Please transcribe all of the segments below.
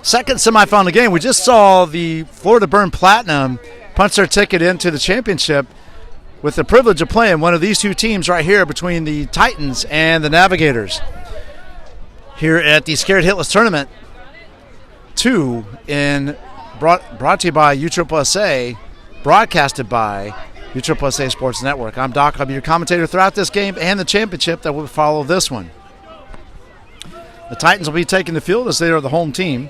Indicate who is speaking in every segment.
Speaker 1: second semifinal game. We just saw the Florida Burn Platinum punch their ticket into the championship with the privilege of playing one of these two teams right here between the Titans and the Navigators here at the Scared Hitless Tournament 2 brought to you by USSSA, broadcasted by USSSA Sports Network. I'm Doc. I'll be your commentator throughout this game and the championship that will follow this one. The Titans will be taking the field as they are the home team.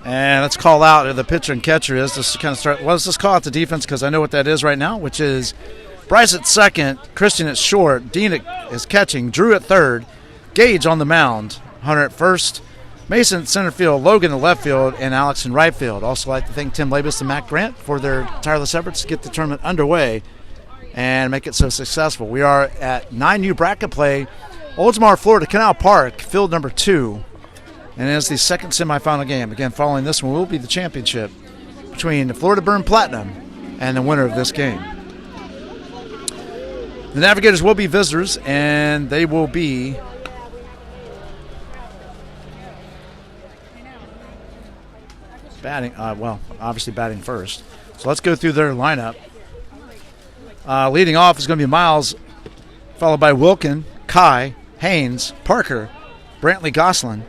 Speaker 1: And let's call out who the pitcher and catcher is. Just to kind of start. Well, let's just call out the defense because I know what that is right now, which is Bryce at second, Christian at short, Dean is catching, Drew at third, Gage on the mound, Hunter at first, Mason at center field, Logan at left field, and Alex in right field. Also like to thank Tim Labus and Matt Grant for their tireless efforts to get the tournament underway and make it so successful. We are at 9U bracket play, Oldsmar, Florida, Canal Park, field number 2. And it is the second semifinal game. Again, following this one will be the championship between the Florida Burn Platinum and the winner of this game. The Navigators will be visitors, and they will be batting, obviously batting first. So let's go through their lineup. Leading off is going to be Miles, followed by Wilkin, Kai, Haynes, Parker, Brantley Goslin,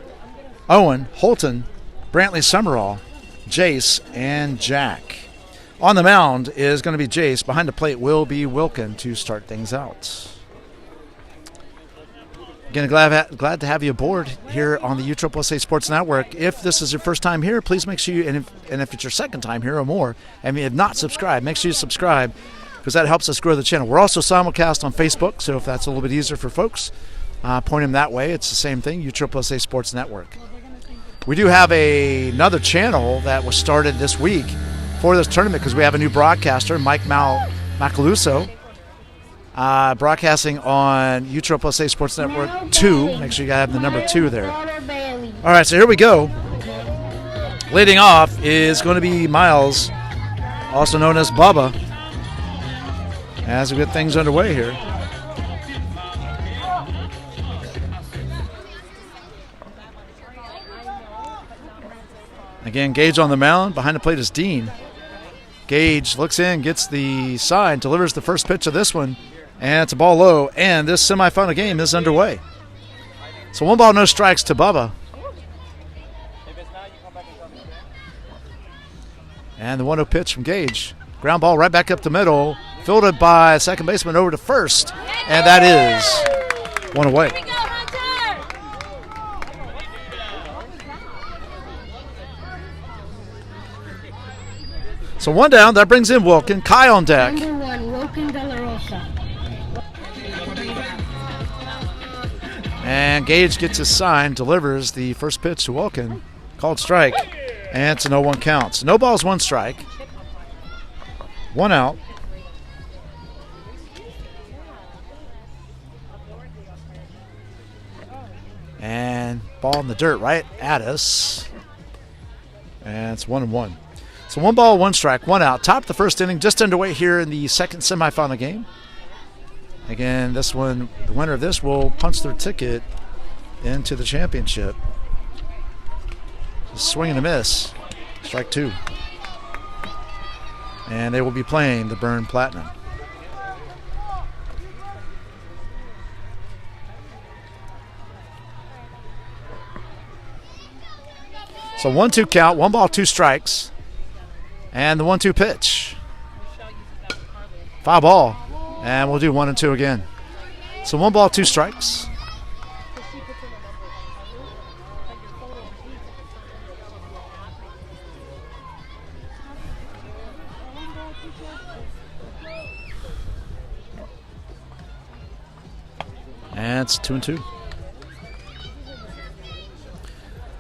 Speaker 1: Owen, Holton, Brantley Summerall, Jace, and Jack. On the mound is going to be Jace. Behind the plate will be Wilkin to start things out. Again, glad to have you aboard here on the USSSA Sports Network. If this is your first time here, please make sure you, and if it's your second time here or more, and you have not subscribed, make sure you subscribe because that helps us grow the channel. We're also simulcast on Facebook, so if that's a little bit easier for folks, point them that way. It's the same thing, USSSA Sports Network. We do have another channel that was started this week for this tournament because we have a new broadcaster, Mike Macaluso, broadcasting on USSSA Sports Network 2. Make sure you have the number 2 there. All right, so here we go. Leading off is going to be Miles, also known as Bubba, as we get things underway here. Again, Gage on the mound. Behind the plate is Dean. Gage looks in, gets the sign, delivers the first pitch of this one, and it's a ball low, and this semifinal game is underway. So 1 ball, no strikes to Bubba. And the 1-0 pitch from Gage. Ground ball right back up the middle, fielded by second baseman over to first, and that is 1 away. So 1 down, that brings in Wilkin. Kai on deck.
Speaker 2: Number 1, Wilkin De La Rosa.
Speaker 1: And Gage gets his sign, delivers the first pitch to Wilkin. Called strike, and it's a 0-1 count. So no balls, 1 strike. 1 out. And ball in the dirt right at us. And it's 1-1. So 1 ball, 1 strike, 1 out. Top of the first inning, just underway here in the second semifinal game. Again, this one, the winner of this will punch their ticket into the championship. Swing and a miss. Strike 2. And they will be playing the Burn Platinum. So 1-2 count, 1 ball, 2 strikes. And the 1-2 pitch. Foul ball. And we'll do 1 and 2 again. So 1 ball, 2 strikes. And it's 2 and 2.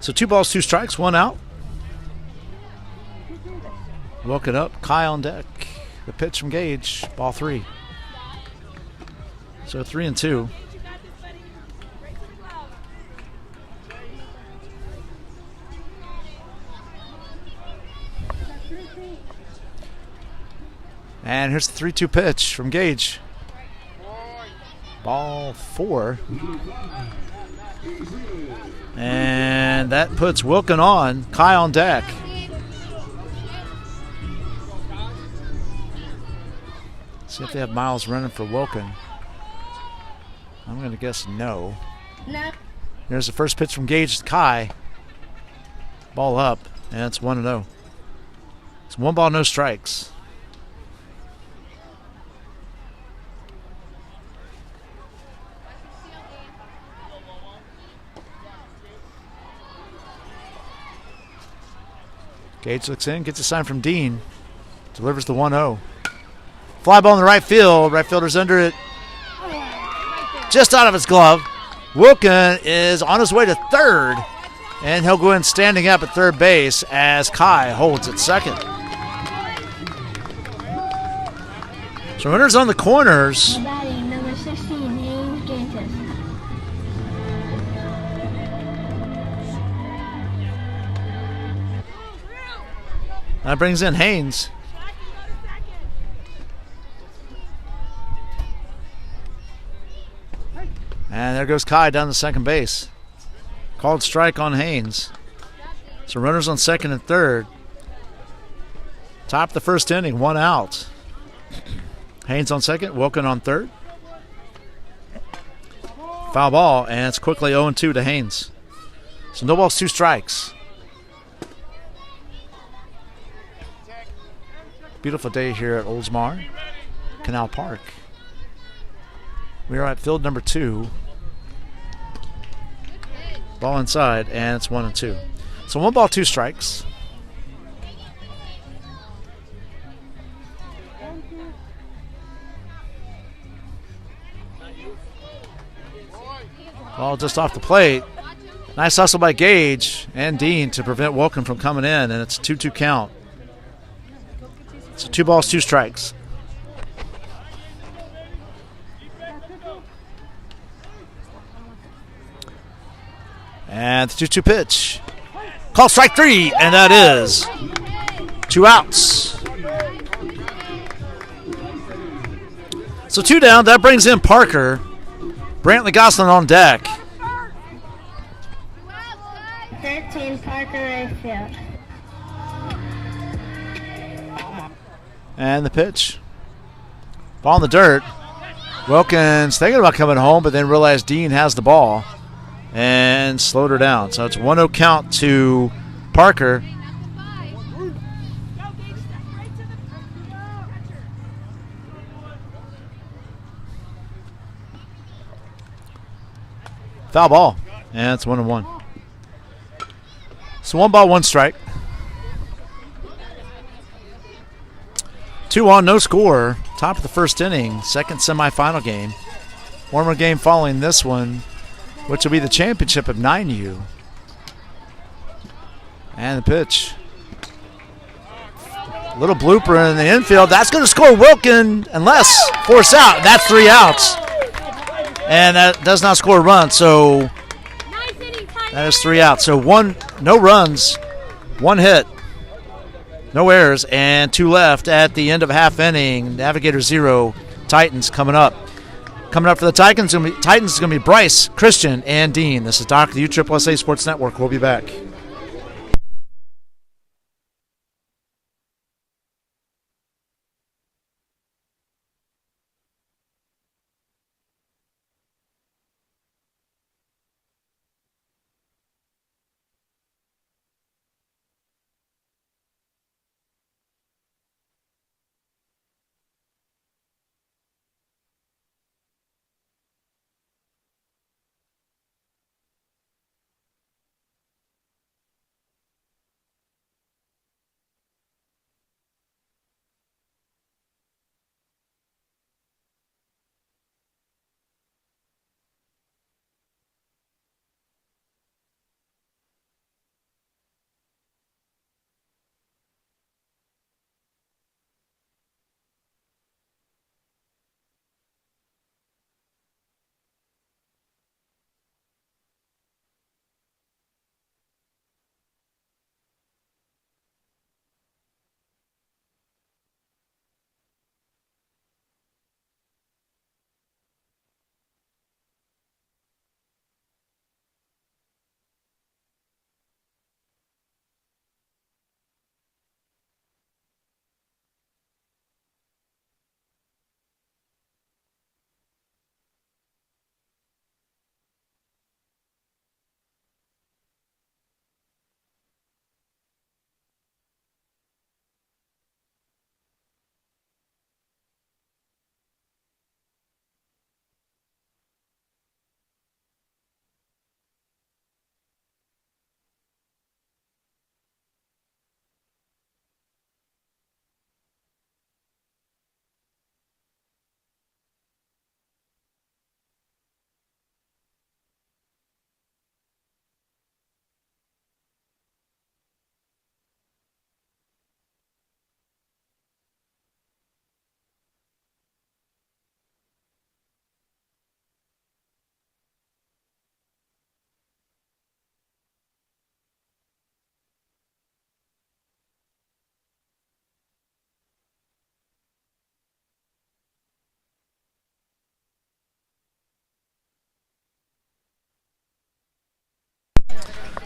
Speaker 1: So 2 balls, 2 strikes, 1 out. Woke it up. Kai on deck. The pitch from Gage. Ball 3. So 3 and 2. And here's the 3-2 pitch from Gage. Ball 4. And that puts Wilkin on. Kai on deck. See if they have miles running for Wilkin. I'm going to guess no. Here's the first pitch from Gage to Kai. Ball up, and it's 1-0. It's 1 ball, no strikes. Gage looks in, gets a sign from Dean. Delivers the 1-0. Fly ball in the right field. Right fielder's under it. Just out of his glove. Wilkin is on his way to third. And he'll go in standing up at third base as Kai holds at second. So runners on the corners.
Speaker 2: Number 16, Navigators.
Speaker 1: That brings in Haynes. And there goes Kai down to second base. Called strike on Haynes. So runners on second and third. Top of the first inning, 1 out. Haynes on second, Wilkin on third. Foul ball, and it's quickly 0-2 to Haynes. So no balls, 2 strikes. Beautiful day here at Oldsmar Canal Park. We are at field number 2. Ball inside, and it's 1-2. So 1 ball, 2 strikes. Ball just off the plate. Nice hustle by Gage and Dean to prevent Wilkin from coming in, and it's a 2-2 count. So 2 balls, 2 strikes. And the 2-2 pitch. Call strike 3, and that is 2 outs. So 2 down. That brings in Parker. Brantley Gosselin on deck.
Speaker 2: 13, Parker Rayfield.
Speaker 1: And the pitch. Ball in the dirt. Wilkins thinking about coming home, but then realized Dean has the ball and slowed her down. So it's 1-0 count to Parker. Foul ball, and it's 1-1. So 1 ball, 1 strike. 2 on, no score. Top of the first inning, second semifinal game. One more game following this one, which will be the championship of 9U. And the pitch. Little blooper in the infield. That's going to score Wilkin unless force out. That's 3 outs. And that does not score a run, so that is 3 outs. So no runs, 1 hit, no errors, and 2 left at the end of a half inning. Navigators 0, Titans coming up. Coming up for the Titans is going to be Bryce, Christian, and Dean. This is Doc, the USSSA Sports Network. We'll be back.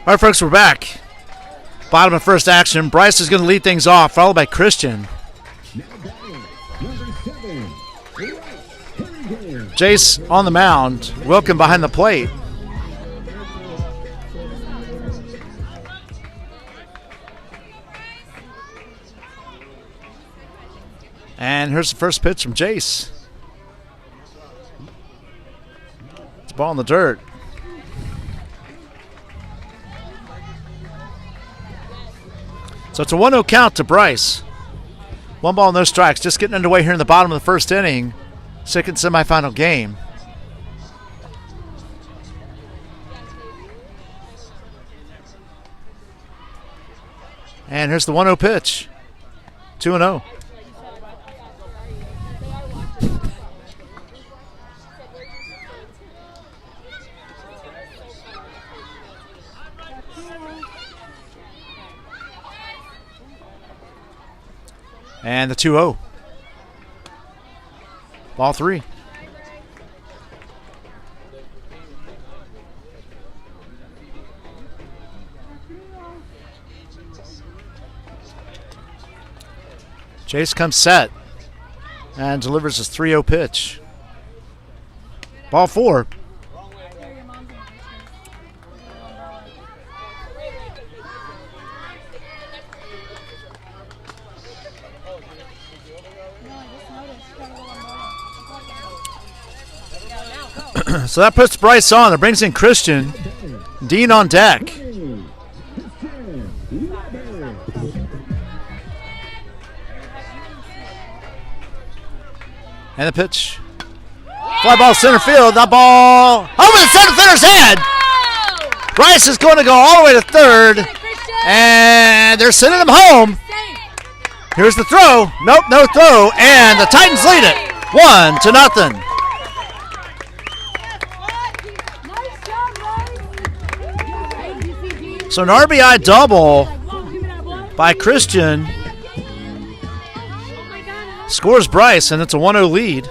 Speaker 1: All right, folks, we're back. Bottom of first action. Bryce is going to lead things off, followed by Christian. Jace on the mound. Wilkin behind the plate. And here's the first pitch from Jace. It's a ball in the dirt. So it's a 1-0 count to Bryce. 1 ball, no strikes. Just getting underway here in the bottom of the first inning. Second semifinal game. And here's the 1-0 pitch. 2-0. And the 2-0. Ball 3. Jace comes set and delivers his 3-0 pitch. Ball 4. So that puts Bryce on. That brings in Christian. Dean on deck. And the pitch. Fly ball center field. That ball over the center fielder's head. Bryce is going to go all the way to third. And they're sending him home. Here's the throw. Nope, no throw. And the Titans lead it 1-0. So an RBI double by Christian scores Bryce, and it's a 1-0 lead.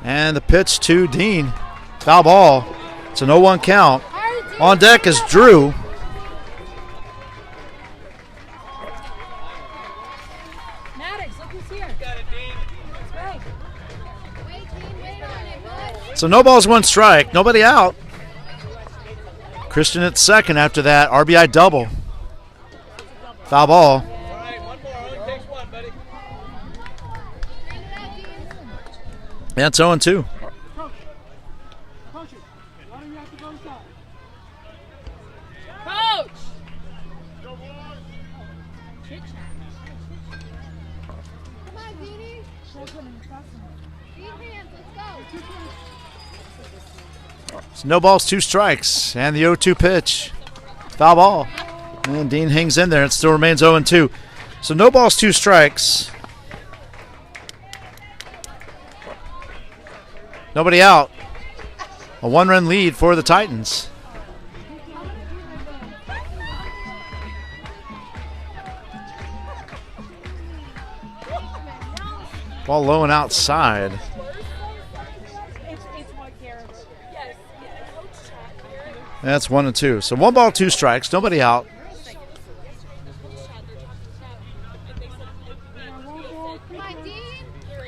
Speaker 1: And the pitch to Dean. Foul ball. It's an 0-1 count. On deck is Drew. So no balls, 1 strike. Nobody out. Christian at second after that RBI double. Foul ball. That's 0-2. So no balls, 2 strikes. And the 0-2 pitch. Foul ball. And Dean hangs in there. It still remains 0-2. So no balls, 2 strikes. Nobody out. A 1-run lead for the Titans. Ball low and outside. That's 1-2. So 1 ball, 2 strikes. Nobody out.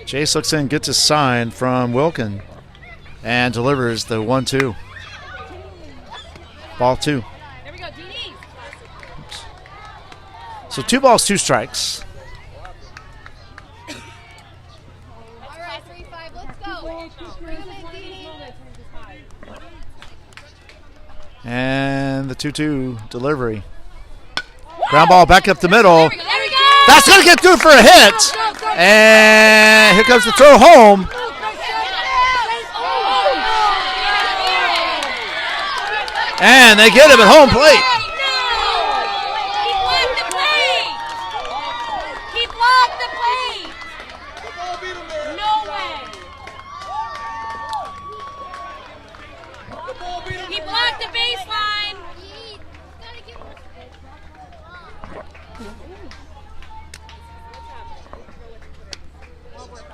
Speaker 1: Jace looks in, gets a sign from Wilkin, and delivers the 1-2. Ball 2. So 2 balls, 2 strikes. And the 2-2 delivery. Ground ball back up the middle. That's going to get through for a hit. And here comes the throw home. And they get him at home plate.
Speaker 3: He blocked the plate. No way. He blocked the baseline.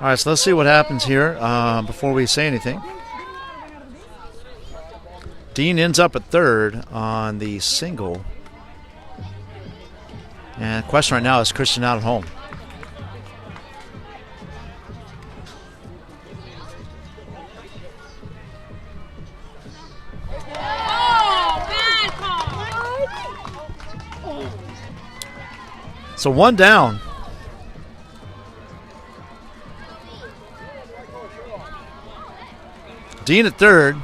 Speaker 1: All right, so let's see what happens here before we say anything. Dean ends up at third on the single. And the question right now is Christian out at home. So one down. Dean at third.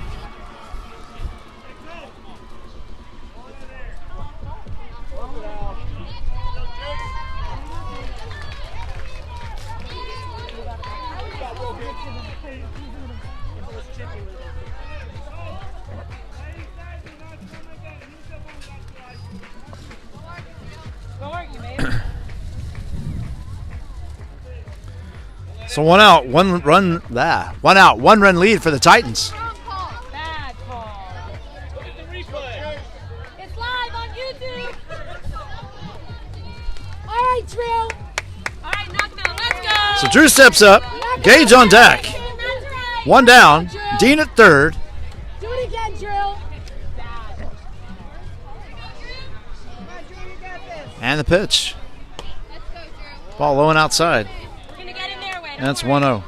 Speaker 1: So one out, one run lead for the Titans.
Speaker 3: Bad call. Look at the replay. It's live on YouTube. All right, Drew. All right, Knoxville, let's go.
Speaker 1: So Drew steps up. Gage on deck. One down. Dean at third.
Speaker 3: Do it again, Drew.
Speaker 1: And the pitch. Ball low and outside. And that's 1-0.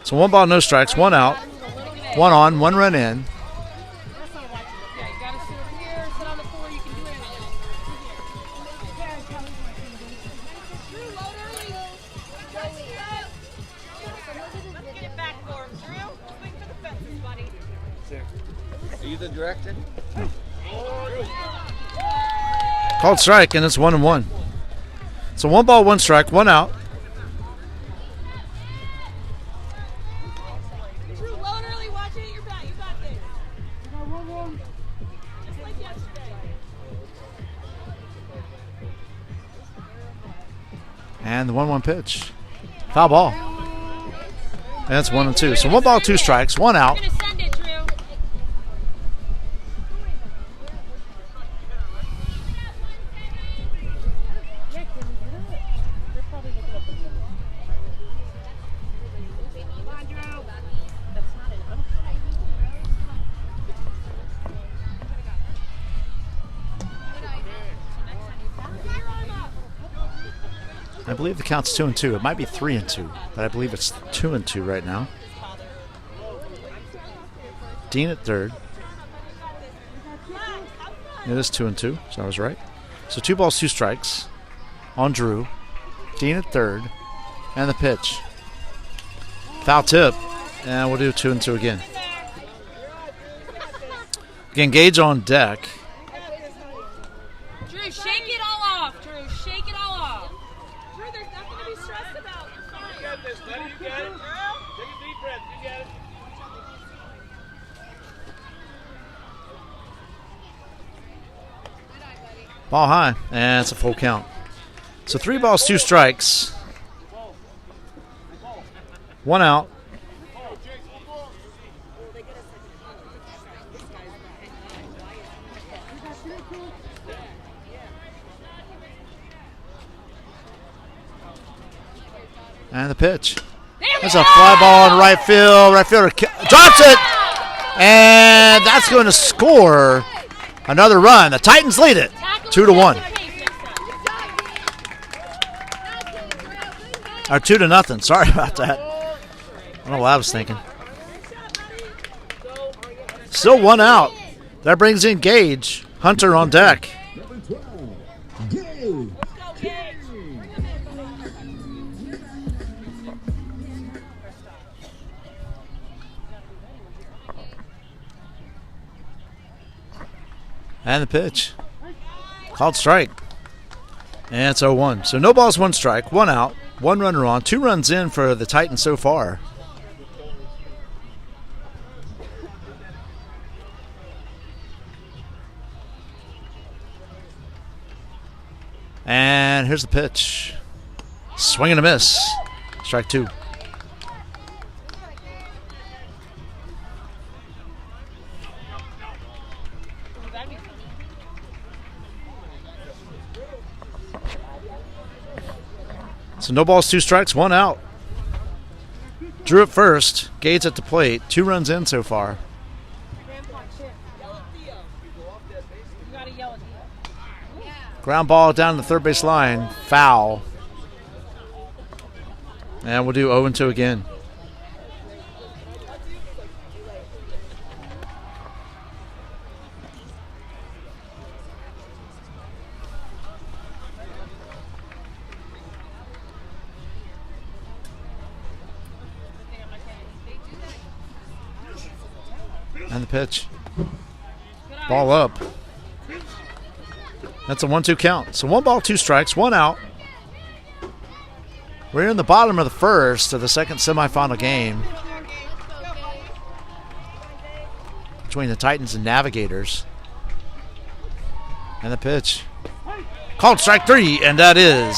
Speaker 1: So one ball, no strikes, one out, one on, one run in.
Speaker 4: Are you the director?
Speaker 1: Called strike, and it's 1-1. So one ball, one strike, one out. And the 1-1 pitch. Foul ball. And that's 1-2. So one ball, two strikes, one out. I believe the count's 2-2. It might be 3-2, but I believe it's 2-2 right now. Dean at third. It is 2-2, so I was right. So two balls, two strikes on Drew. Dean at third, and the pitch. Foul tip, and we'll do 2-2 again. Again, Gage on deck.
Speaker 3: Drew, shake it all off. Drew, shake it all off. Drew, there's nothing to be stressed about. You're fine.
Speaker 4: You got this, buddy. You got it. Take a deep breath. You got it.
Speaker 1: Ball high, and it's a full count. So three balls, two strikes. One out. And the pitch. There's a fly ball in right field. Right fielder drops it. And that's going to score another run. The Titans lead it 2-1. Or 2-0. Sorry about that. I don't know what I was thinking. Still one out. That brings in Gage. Hunter on deck. And the pitch. Called strike. And it's 0-1. So no balls, one strike, one out, one runner on, 2 runs in for the Titans so far. And here's the pitch. Swing and a miss. Strike 2. So no balls, 2 strikes, one out. Drew at first. Gates at the plate. 2 runs in so far.
Speaker 3: Grandpa Chip. You gotta yell at Dio.
Speaker 1: Ground ball down the third base line. Foul. And we'll do 0-2 again. And the pitch. Ball up. That's a 1-2 count. So 1 ball, 2 strikes, 1 out. We're in the bottom of the first of the second semifinal game between the Titans and Navigators. And the pitch. Called strike 3, and that is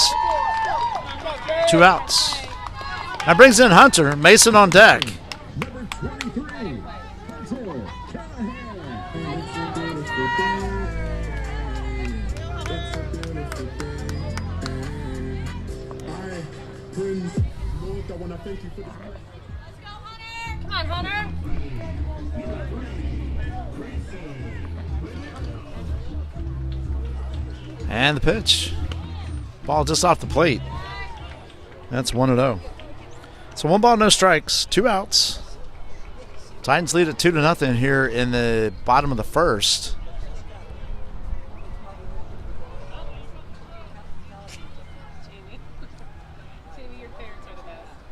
Speaker 1: 2 outs. That brings in Hunter. Mason on deck.
Speaker 3: Come on, Hunter.
Speaker 1: And the pitch. Ball just off the plate. That's 1-0. So 1 ball, no strikes, 2 outs. Titans lead at 2-0 here in the bottom of the first.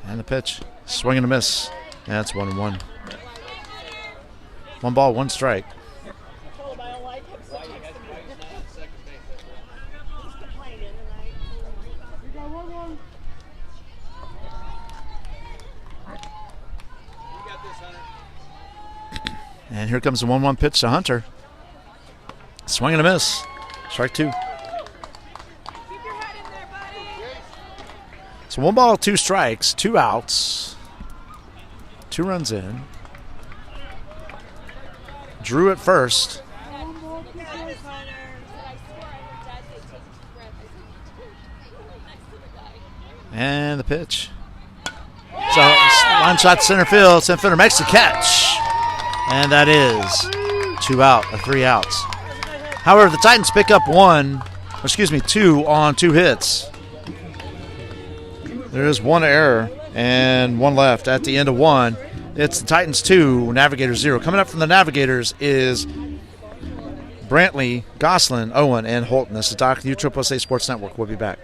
Speaker 1: And the pitch. Swing and a miss. And that's 1-1. 1 ball, 1 strike. And here comes the 1-1 pitch to Hunter. Swing and a miss. Strike 2. So 1 ball, 2 strikes, 2 outs, 2 runs in. Drew at first. And the pitch. So line shot to center field. Center fielder makes the catch. And that is 2 out, or 3 outs. However, the Titans pick up 2 on 2 hits. There is 1 error and 1 left at the end of 1. It's the Titans 2, Navigators 0. Coming up from the Navigators is Brantley, Goslin, Owen, and Holton. This is Doc, USSSA Sports Network. We'll be back.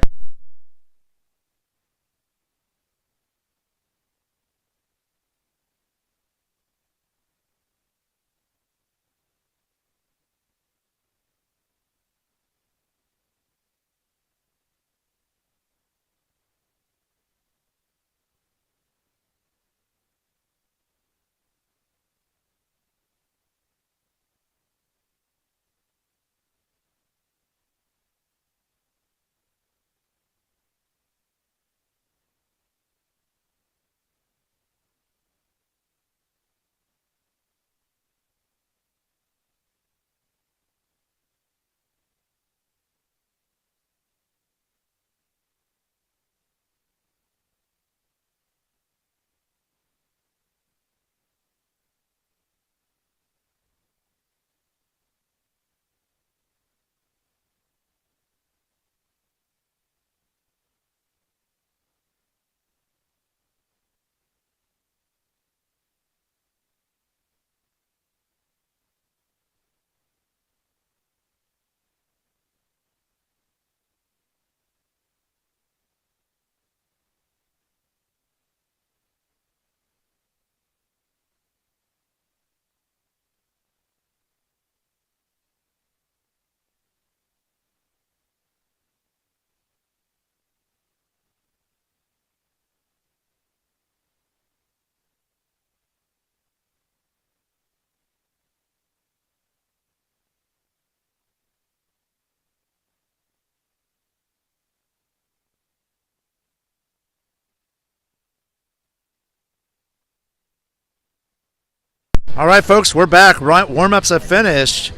Speaker 1: All right, folks, we're back. Warm-ups have finished.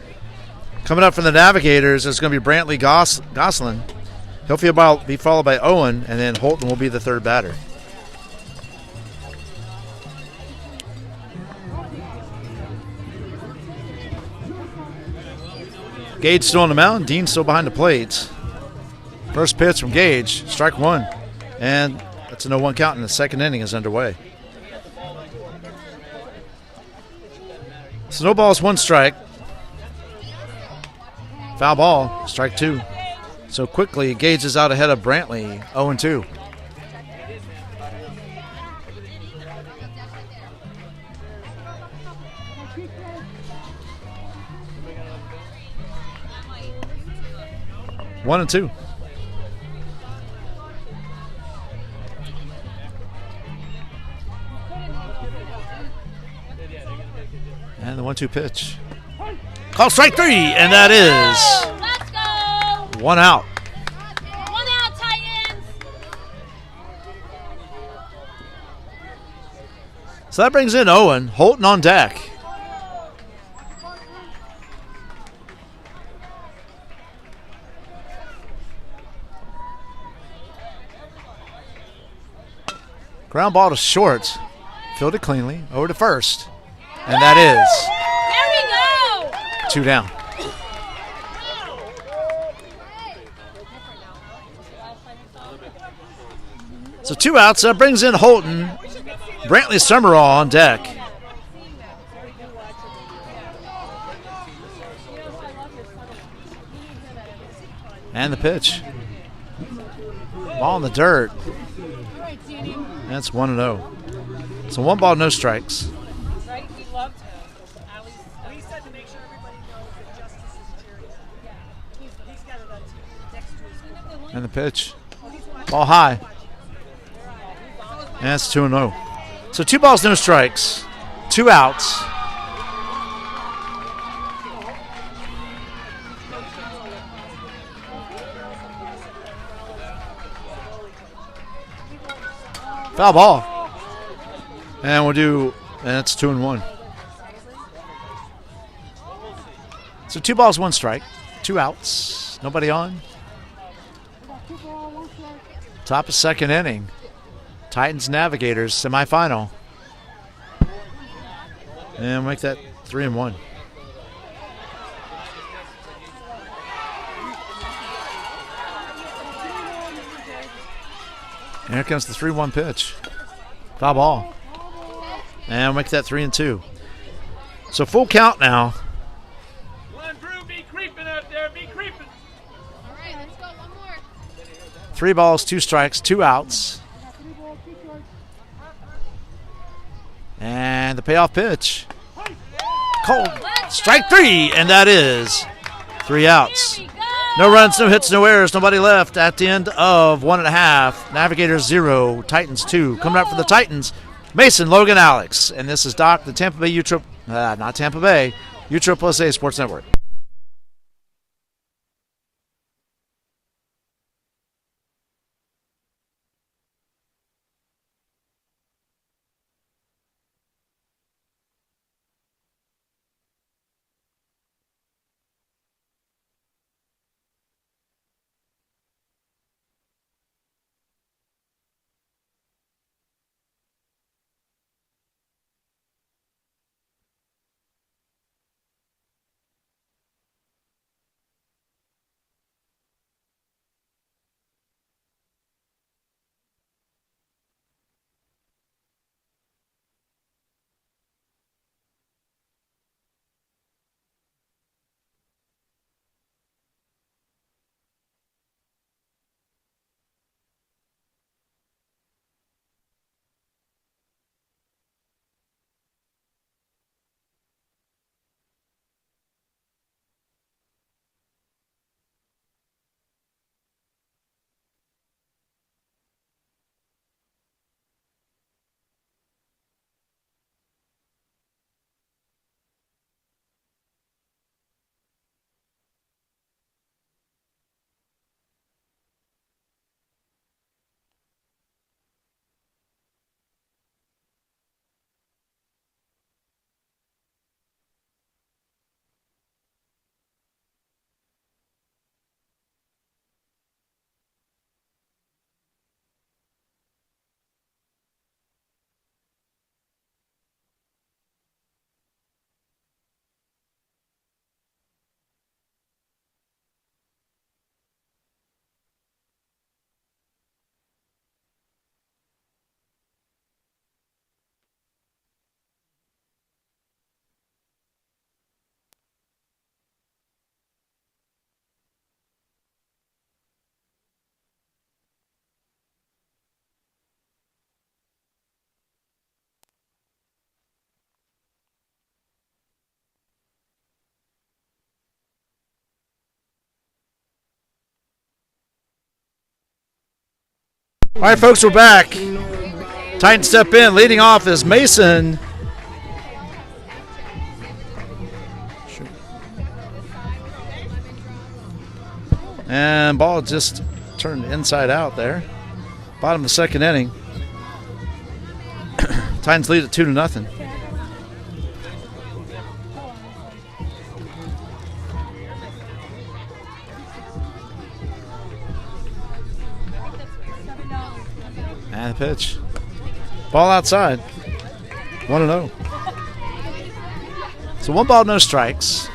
Speaker 1: Coming up from the Navigators is going to be Brantley Goslin. He'll be followed by Owen, and then Holton will be the third batter. Gage still on the mound. Dean still behind the plate. First pitch from Gage, strike one. And that's a 0-1 count, and the second inning is underway. Snowball's 1 strike. Foul ball, strike 2. So quickly, Gage is out ahead of Brantley, 0-2. One and two. And the 1-2 pitch. Call strike 3, and that is
Speaker 3: Let's go.
Speaker 1: 1 out.
Speaker 3: 1 out, Titans.
Speaker 1: So that brings in Owen. Holton on deck. Ground ball to short. Fielded cleanly. Over to first. And that
Speaker 3: There we go.
Speaker 1: is 2 down. So 2 outs. That brings in Holton. Brantley Summerall on deck. And the pitch. Ball in the dirt. That's 1-0. So 1 ball, no strikes.
Speaker 3: Right? We loved him.
Speaker 5: We said to make sure everybody knows that justice is serious. He's got it next to his.
Speaker 1: And the pitch. Ball high. And that's 2-0. So 2 balls, no strikes. 2 outs. Foul ball. And we'll do, and that's 2-1. So 2 balls, 1 strike. 2 outs. Nobody on. Top of second inning. Titans Navigators semifinal. And make that 3-1. And here comes the 3-1 pitch. Foul ball. And make that 3-2. So full count now.
Speaker 4: One, Drew, be creeping out there. Be creeping.
Speaker 1: 3 balls, 2 strikes, 2 outs. And the payoff pitch. Cold. Strike 3, and that is 3 outs.
Speaker 3: Here we go.
Speaker 1: No runs, no hits, no errors, nobody left at the end of 1.5. Navigators 0, Titans 2. Coming up for the Titans, Mason, Logan, Alex. And this is Doc, the Tampa Bay not Tampa Bay, USSSA Sports Network. All right, folks, we're back. Titans step in. Leading off is Mason. And ball just turned inside out there. Bottom of the second inning. Titans lead at 2-0. And the pitch. Ball outside. 1-0. So 1 ball, no strikes.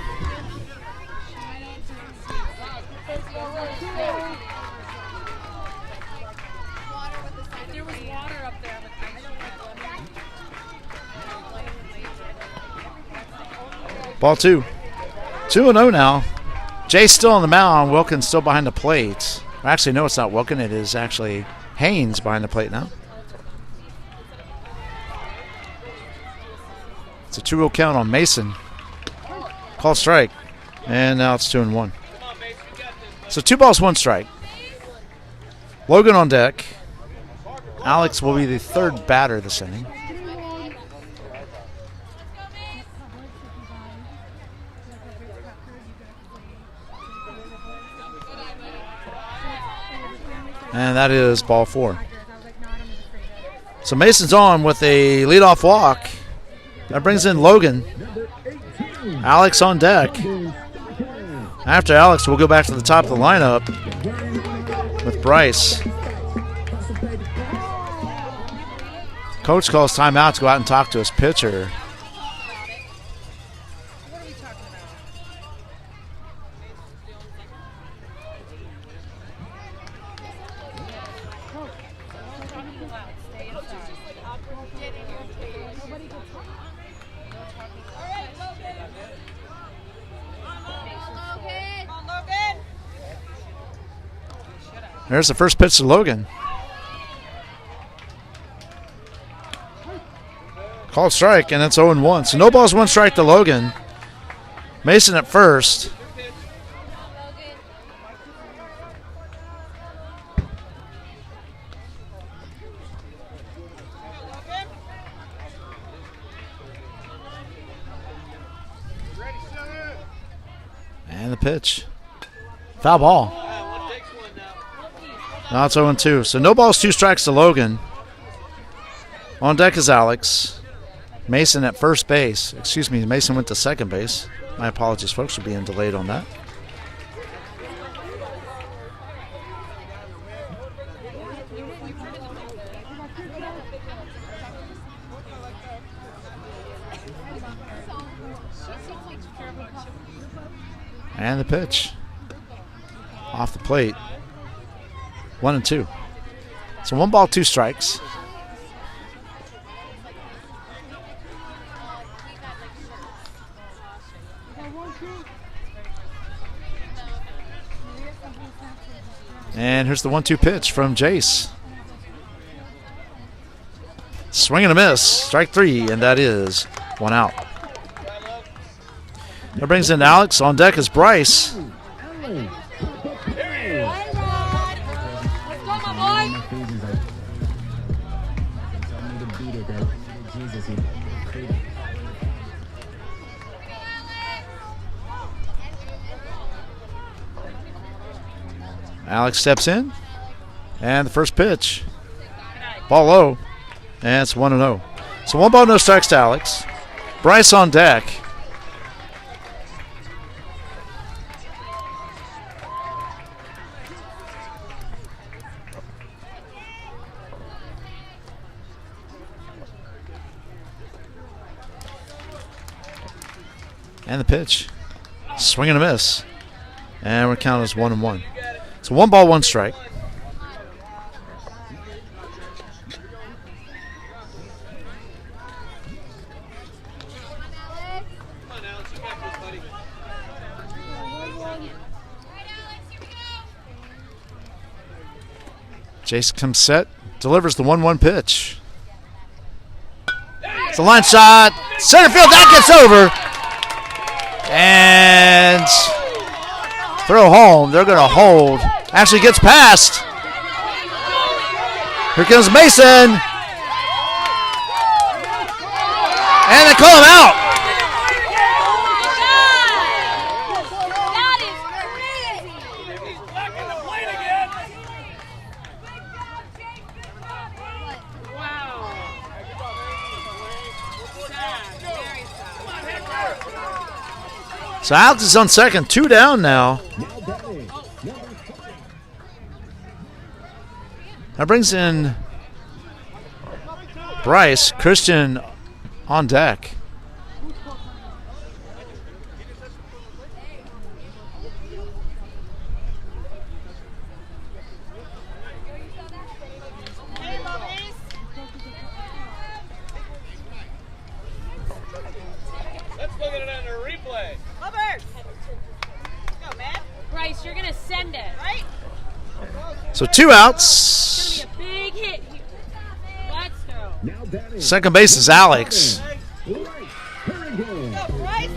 Speaker 1: Ball 2. 2-0 now. Jay's still on the mound. Wilkins still behind the plate. Actually, no, it's not Wilkins. It is actually Haynes behind the plate now. It's a 2-0 count on Mason. Call strike. And now it's 2-1. So 2 balls, 1 strike. Logan on deck. Alex will be the 3rd batter this inning. And that is ball 4. So Mason's on with a leadoff walk. That brings in Logan. Alex on deck. After Alex, we'll go back to the top of the lineup with Bryce. Coach calls timeout to go out and talk to his pitcher. There's the first pitch to Logan. Called strike, and it's 0-1. So no balls, 1 strike to Logan. Mason at first. And the pitch. Foul ball. Now it's 0-2. So no balls, 2 strikes to Logan. On deck is Alex. Mason at first base. Excuse me, Mason went to second base. My apologies, folks, for being delayed on that. And the pitch. Off the plate. 1-2. So 1 ball, 2 strikes. And here's the 1-2 pitch from Jace. Swing and a miss. Strike 3, and that is 1 out. That brings in Alex. On deck is Bryce. Alex steps in, and the first pitch. Ball low, and it's 1-0. So 1 ball, no strikes to Alex. Bryce on deck. And the pitch. Swing and a miss. And we're counted as 1-1. So 1 ball, 1 strike. Jace comes set, delivers the 1-1 pitch. It's a line shot. Center field, that gets over. And throw home. They're going to hold. Actually gets past. Here comes Mason. And they call him out.
Speaker 3: That is crazy.
Speaker 4: He's back in the plate again.
Speaker 3: Wow. Sad. Very sad.
Speaker 1: So Alex is on second. 2 down now. That brings in Bryce. Christian on deck.
Speaker 4: Let's look at it on the replay.
Speaker 5: Go, man.
Speaker 3: Bryce, you're going to send it.
Speaker 5: Right?
Speaker 1: So 2 outs.
Speaker 3: It's going to be a big hit here. Let's go.
Speaker 1: Second base is Alex.
Speaker 5: Go, Bryce.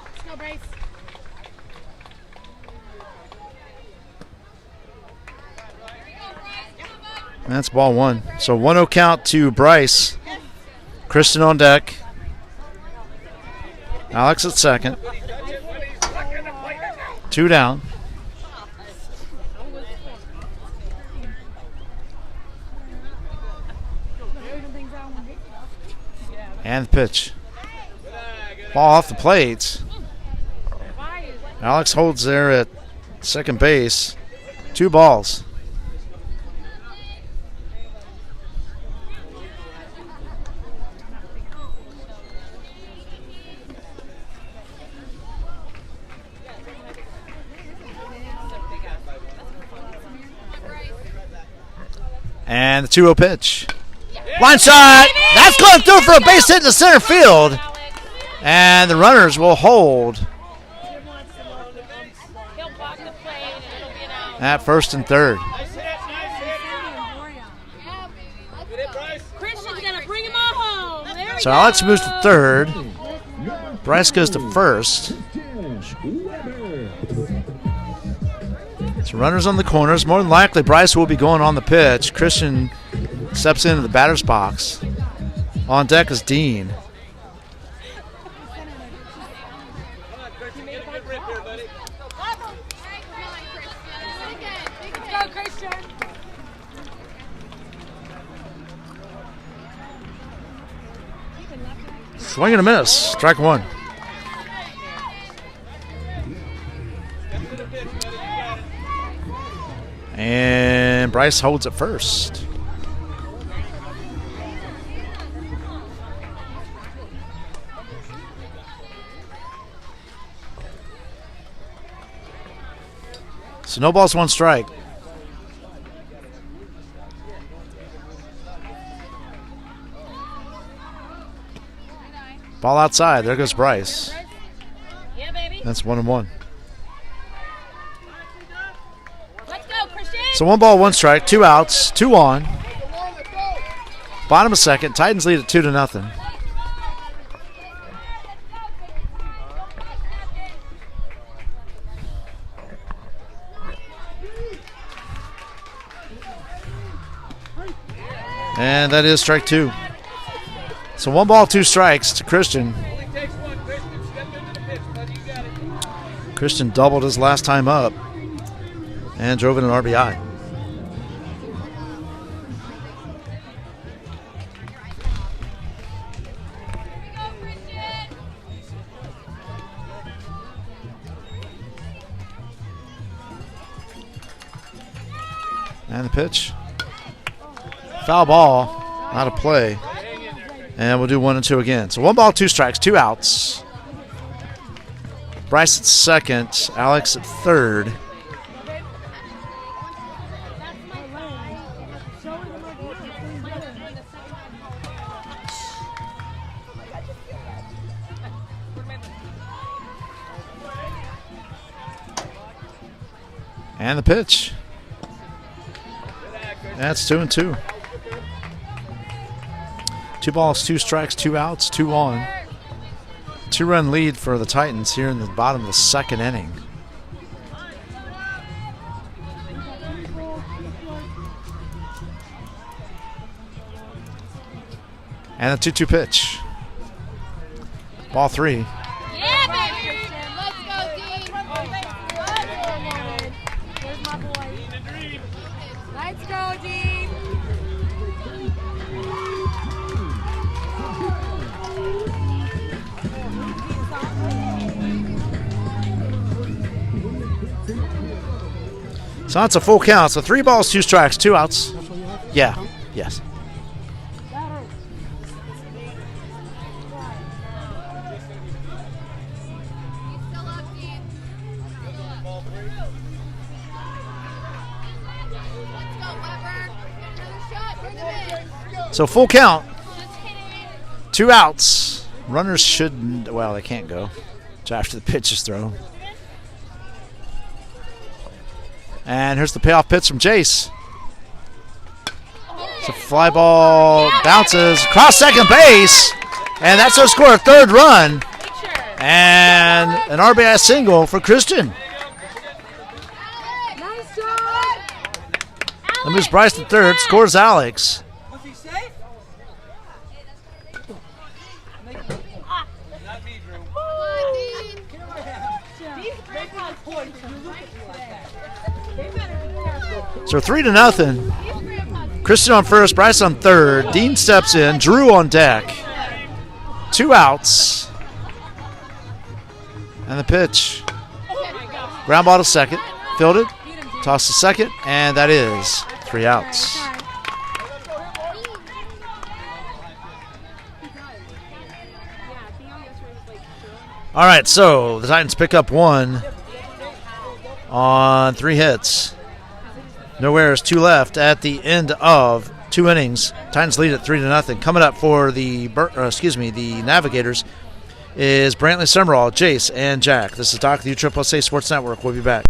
Speaker 3: Let's go, Bryce.
Speaker 1: That's ball 1. So 1-0 count to Bryce. Christian on deck. Alex at second. 2 down. And the pitch. Ball off the plate. Alex holds there at second base. 2 balls. And the 2-0 pitch. Line shot. That's going through for a base hit in the center field. And the runners will hold
Speaker 3: He'll block the plate and it'll be an out.
Speaker 1: at first and third.
Speaker 4: Nice hit, nice hit. Good hit, Bryce.
Speaker 3: Christian's going to bring him all home. There we
Speaker 1: So
Speaker 3: go.
Speaker 1: Alex moves to third. Bryce goes to first. So runners on the corners. More than likely, Bryce will be going on the pitch. Christian steps into the batter's box. On deck is Dean.
Speaker 4: Come on, Christian, get a good rip here, buddy.
Speaker 3: Let's go, Christian.
Speaker 1: Swing and a miss. Strike 1. And Bryce holds it first. So no balls, 1 strike. Ball outside. There goes Bryce.
Speaker 3: Yeah, baby.
Speaker 1: That's 1-1.
Speaker 3: Let's go, Christian.
Speaker 1: So 1 ball, 1 strike, 2 outs, 2 on. Bottom of second. Titans lead at 2-0. And that is strike 2. So 1 ball, 2 strikes to Christian.
Speaker 4: Only takes 1, Christian. Step into the pitch, buddy. You got it.
Speaker 1: Christian doubled his last time up and drove in an RBI. And the pitch. Foul ball, out of play. And we'll do 1 and 2 again. So 1 ball, 2 strikes, 2 outs. Bryce at second, Alex at third. And the pitch. That's 2-2. 2 balls, 2 strikes, 2 outs, 2 on. 2-run lead for the Titans here in the bottom of the second inning. And a 2-2 pitch. Ball 3.
Speaker 3: Yeah, baby! Let's go, Dean! Where's my boy? Let's go, Dean!
Speaker 1: So that's a full count. So 3 balls, 2 strikes, 2 outs. Yeah. Yes. So full count. 2 outs. Runners should, well, they can't go until after the pitch is thrown. And here's the payoff pitch from Jace. It's a fly ball, bounces across second base, and that's our score, 3rd run. And an RBI single for Christian.
Speaker 3: Nice job!
Speaker 1: That moves Bryce to 3rd, scores Alex.
Speaker 5: Was he safe? Not me, Drew.
Speaker 1: So 3-0. Christian on 1st, Bryce on 3rd. Dean steps in, Drew on deck. 2 outs. And the pitch. Ground ball to 2nd, fielded, toss to 2nd, and that is 3 outs. All right, so the Titans pick up 1 on 3 hits. No errors, 2 left at the end of 2 innings. Titans lead at 3-0. Coming up for the Navigators is Brantley Summerall, Jace, and Jack. This is Doc, the USSSA Sports Network. We'll be back.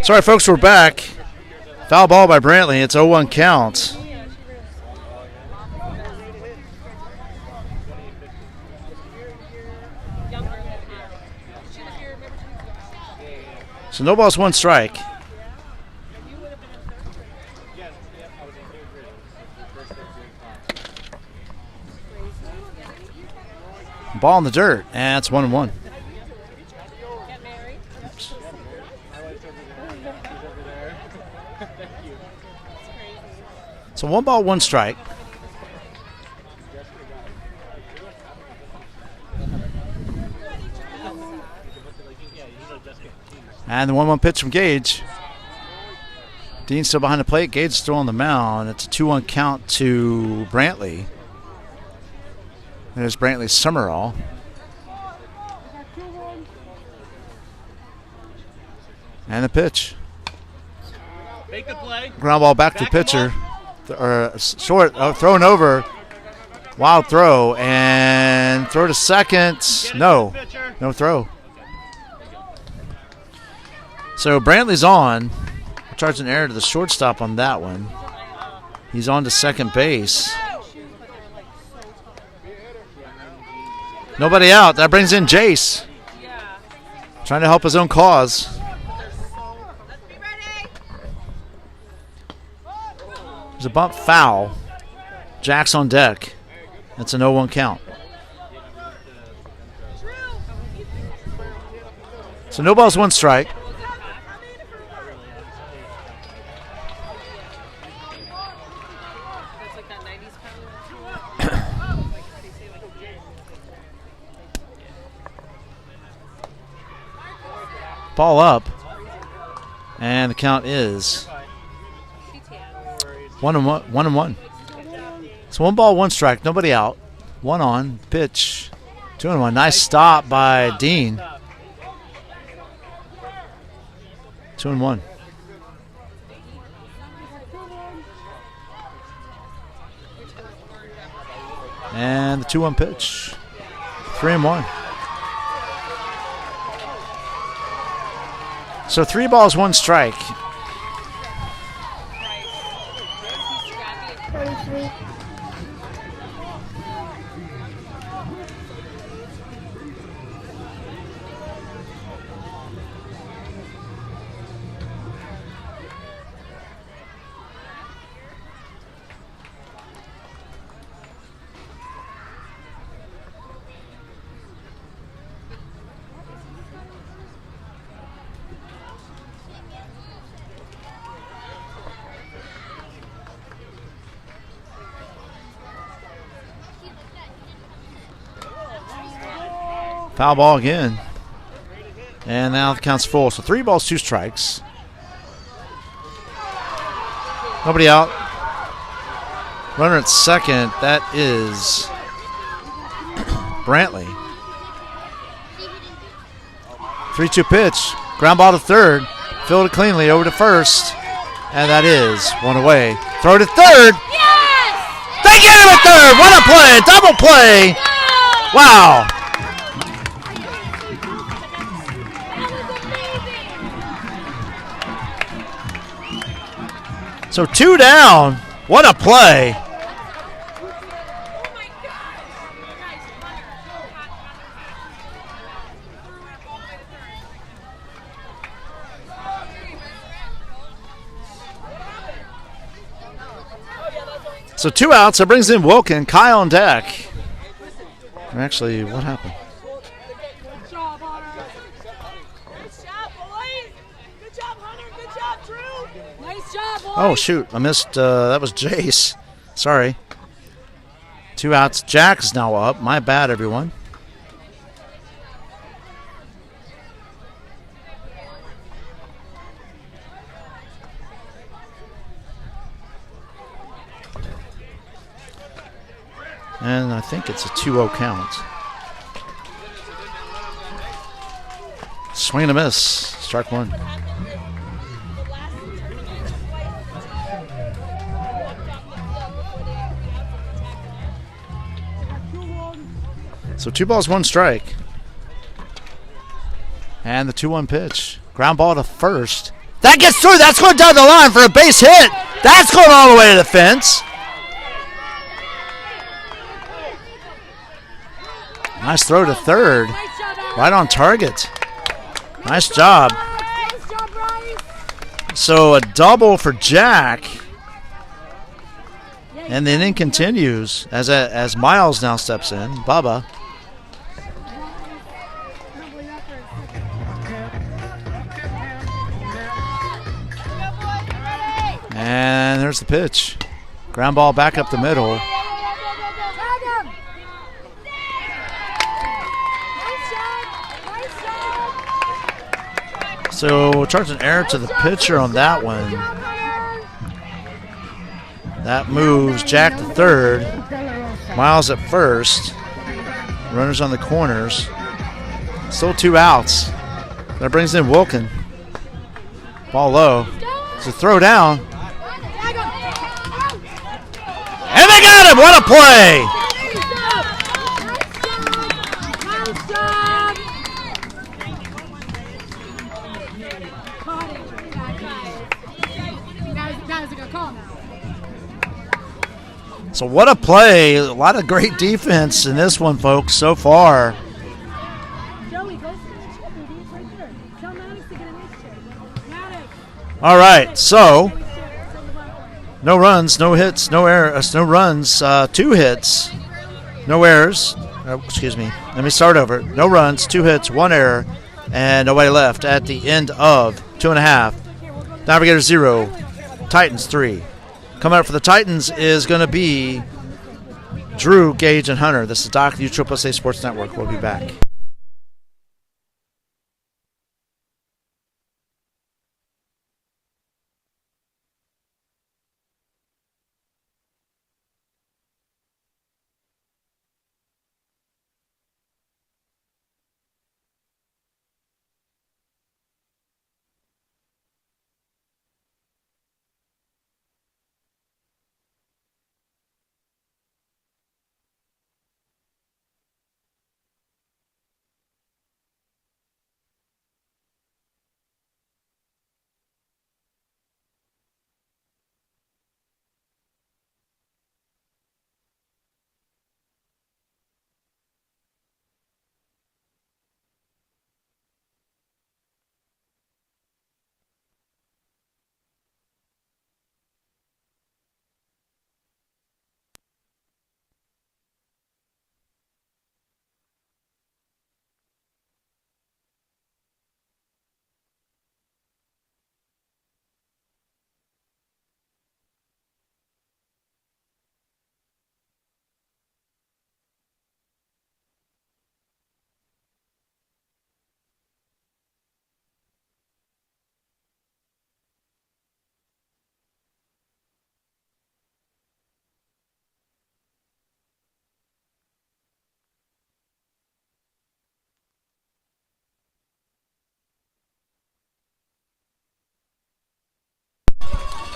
Speaker 1: Sorry, folks, we're back. Foul ball by Brantley. It's 0-1 count. So no balls, 1 strike. Ball in the dirt, and it's 1-1. So 1 ball, 1 strike. And the 1-1 pitch from Gage. Dean still behind the plate. Gage still on the mound. It's a 2-1 count to Brantley. There's Brantley Summerall. And the pitch.
Speaker 4: Make the play.
Speaker 1: Ground ball back to the pitcher. Short, thrown over. Wild throw. And throw to second. No. No throw. So Brantley's on. Charged an error to the shortstop on that one. He's on to second base. Nobody out. That brings in Jace. Trying to help his own cause. There's a bump foul. Jack's on deck. That's an 0-1 count. So no balls, 1 strike. Ball up, and the count is 1-1. 1-1. So 1 ball, 1 strike. Nobody out. 1 on. Pitch. 2-1. Nice stop by Dean. 2-1. And the 2-1 pitch. 3-1. So 3 balls, 1 strike.
Speaker 2: 23.
Speaker 1: Foul ball again. And now the count's full. So 3 balls, 2 strikes. Nobody out. Runner at second. That is Brantley. 3-2 pitch. Ground ball to third. Fielded cleanly over to first. And that is 1 away. Throw to third.
Speaker 3: Yes!
Speaker 1: They get him at third. What a play. Double play. Wow. So 2 down. What a play. So 2 outs. That brings in Wilkin. Kai on deck. Actually, what happened?
Speaker 3: Good job, Hunter. Good job, boys. Good job, Hunter. Good job, Drew. Nice job, boys.
Speaker 1: Oh, shoot. I missed. That was Jace. Sorry. 2 outs. Jack is now up. My bad, everyone. And I think it's a 2-0 count. Swing and a miss. Strike 1. So 2 balls, 1 strike. And the 2-1 pitch. Ground ball to first. That gets through. That's going down the line for a base hit. That's going all the way to the fence. Nice throw to third. Right on target. Nice job. So a double for Jack. And the inning continues as Miles now steps in. Bubba. And there's the pitch. Ground ball back up the middle. So charge an error to the pitcher on that one. That moves Jack to third. Miles at first. Runners on the corners. Still 2 outs. That brings in Wilkin. Ball low. It's a throw down. And they got him! What a play! So what a play. A lot of great defense in this one, folks, so far. All right, so no runs, no hits, no errors, no runs, 2 hits, no errors. Excuse me. Let me start over. No runs, 2 hits, 1 error, and nobody left at the end of 2.5. Navigators 0, Titans 3. Coming up for the Titans is going to be Drew, Gage, and Hunter. This is Doc, USSSA Sports Network. We'll be back.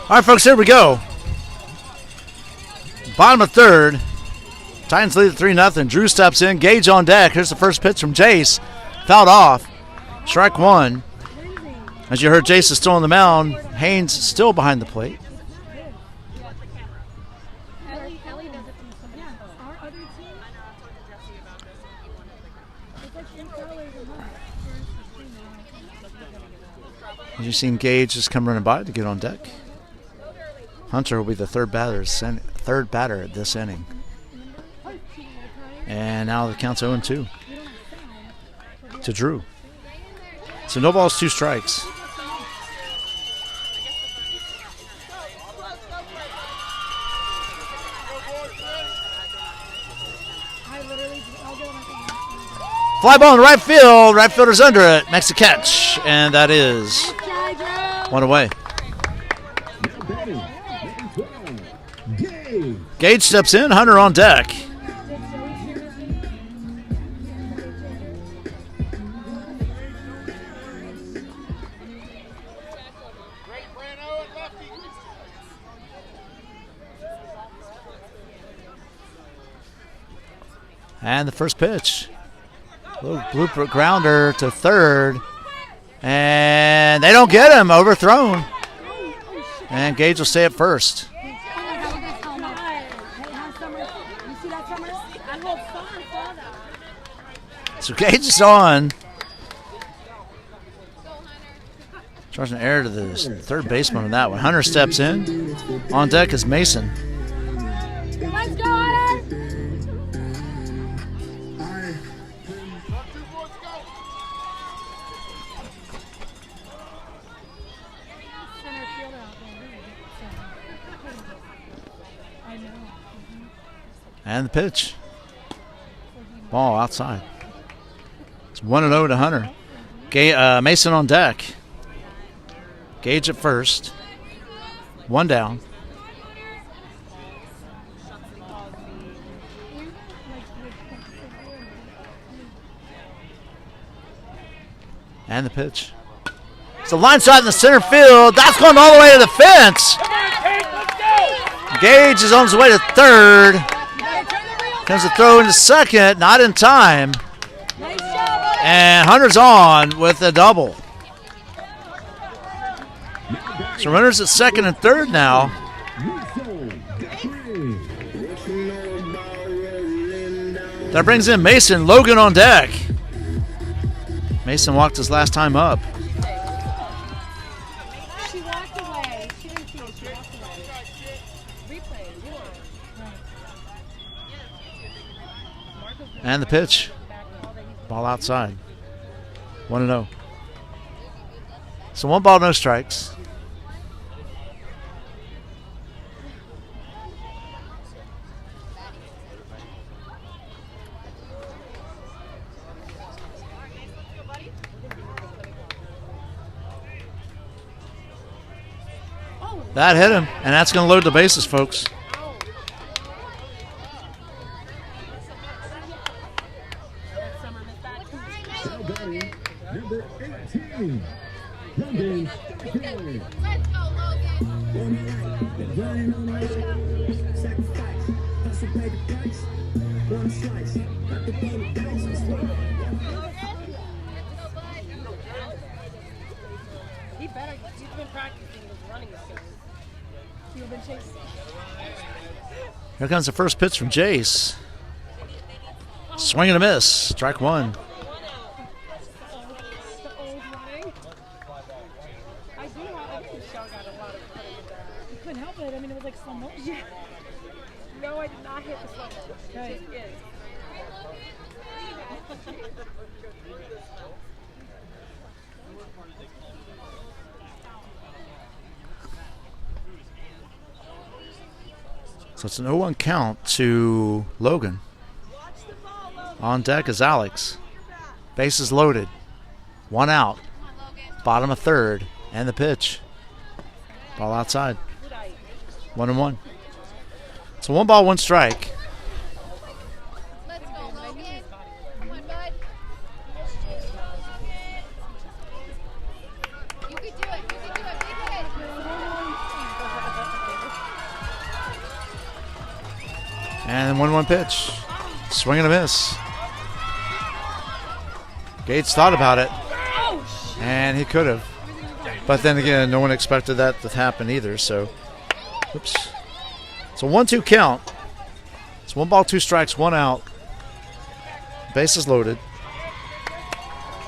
Speaker 1: All right, folks, here we go. Bottom of third. Titans lead at 3-0. Drew steps in. Gage on deck. Here's the first pitch from Jace. Fouled off. Strike 1. As you heard, Jace is still on the mound. Haynes still behind the plate. As you've seen, Gage just come running by to get on deck. Hunter will be the third batter at this inning. And now the count's 0-2 to Drew. So no balls, 2 strikes. Fly ball in right field. Right fielder's under it. Makes a catch. And that is 1 away. Gage steps in. Hunter on deck. And the first pitch. Little blooper grounder to third. And they don't get him. Overthrown. And Gage will stay at first. So Gage is on. Charging an error to the third baseman on that one. Hunter steps in. On deck is Mason.
Speaker 3: Let's go, Hunter!
Speaker 1: And the pitch. Ball outside. It's 1-0 to Hunter. Mason on deck. Gage at first. One down. And the pitch. It's a line shot in the center field. That's going all the way to the fence. Gage is on his way to third. Comes to throw into second. Not in time. And Hunter's on with a double. So runners at second and third now. That brings in Mason. Logan on deck. Mason walked his last time up.
Speaker 3: She walked away. She didn't see it. She walked away. Replay.
Speaker 1: And the pitch. Ball outside. 1-0. So 1 ball, no strikes. That hit him, and that's going to load the bases, folks.
Speaker 6: Number 18, Logan. Sacrifice, hustle, pay the price. One slice, got the bone dice.
Speaker 3: He better. He's been practicing his running skills. He's been chasing.
Speaker 1: Here comes the first pitch from Jace. Swing and a miss. Strike one.
Speaker 3: I do have a show got a lot of credit with that. You couldn't help it. I mean, it was like slow motion. Yeah. No, I did not hit the slow motion. It just is.
Speaker 1: So it's an 0-1 count to Logan. On deck is Alex. Bases loaded. One out. Bottom of third. And the pitch. Ball outside. 1-1. So 1 ball, 1 strike.
Speaker 7: Let's go, Logan. Come on, bud. You can do it. You can do it. Big hit.
Speaker 1: And 1-1 pitch. Swing and a miss. Gates thought about it. And he could have. But then again, no one expected that to happen either. So, oops. It's a 1-2 count. It's 1 ball, 2 strikes, 1 out. Bases loaded.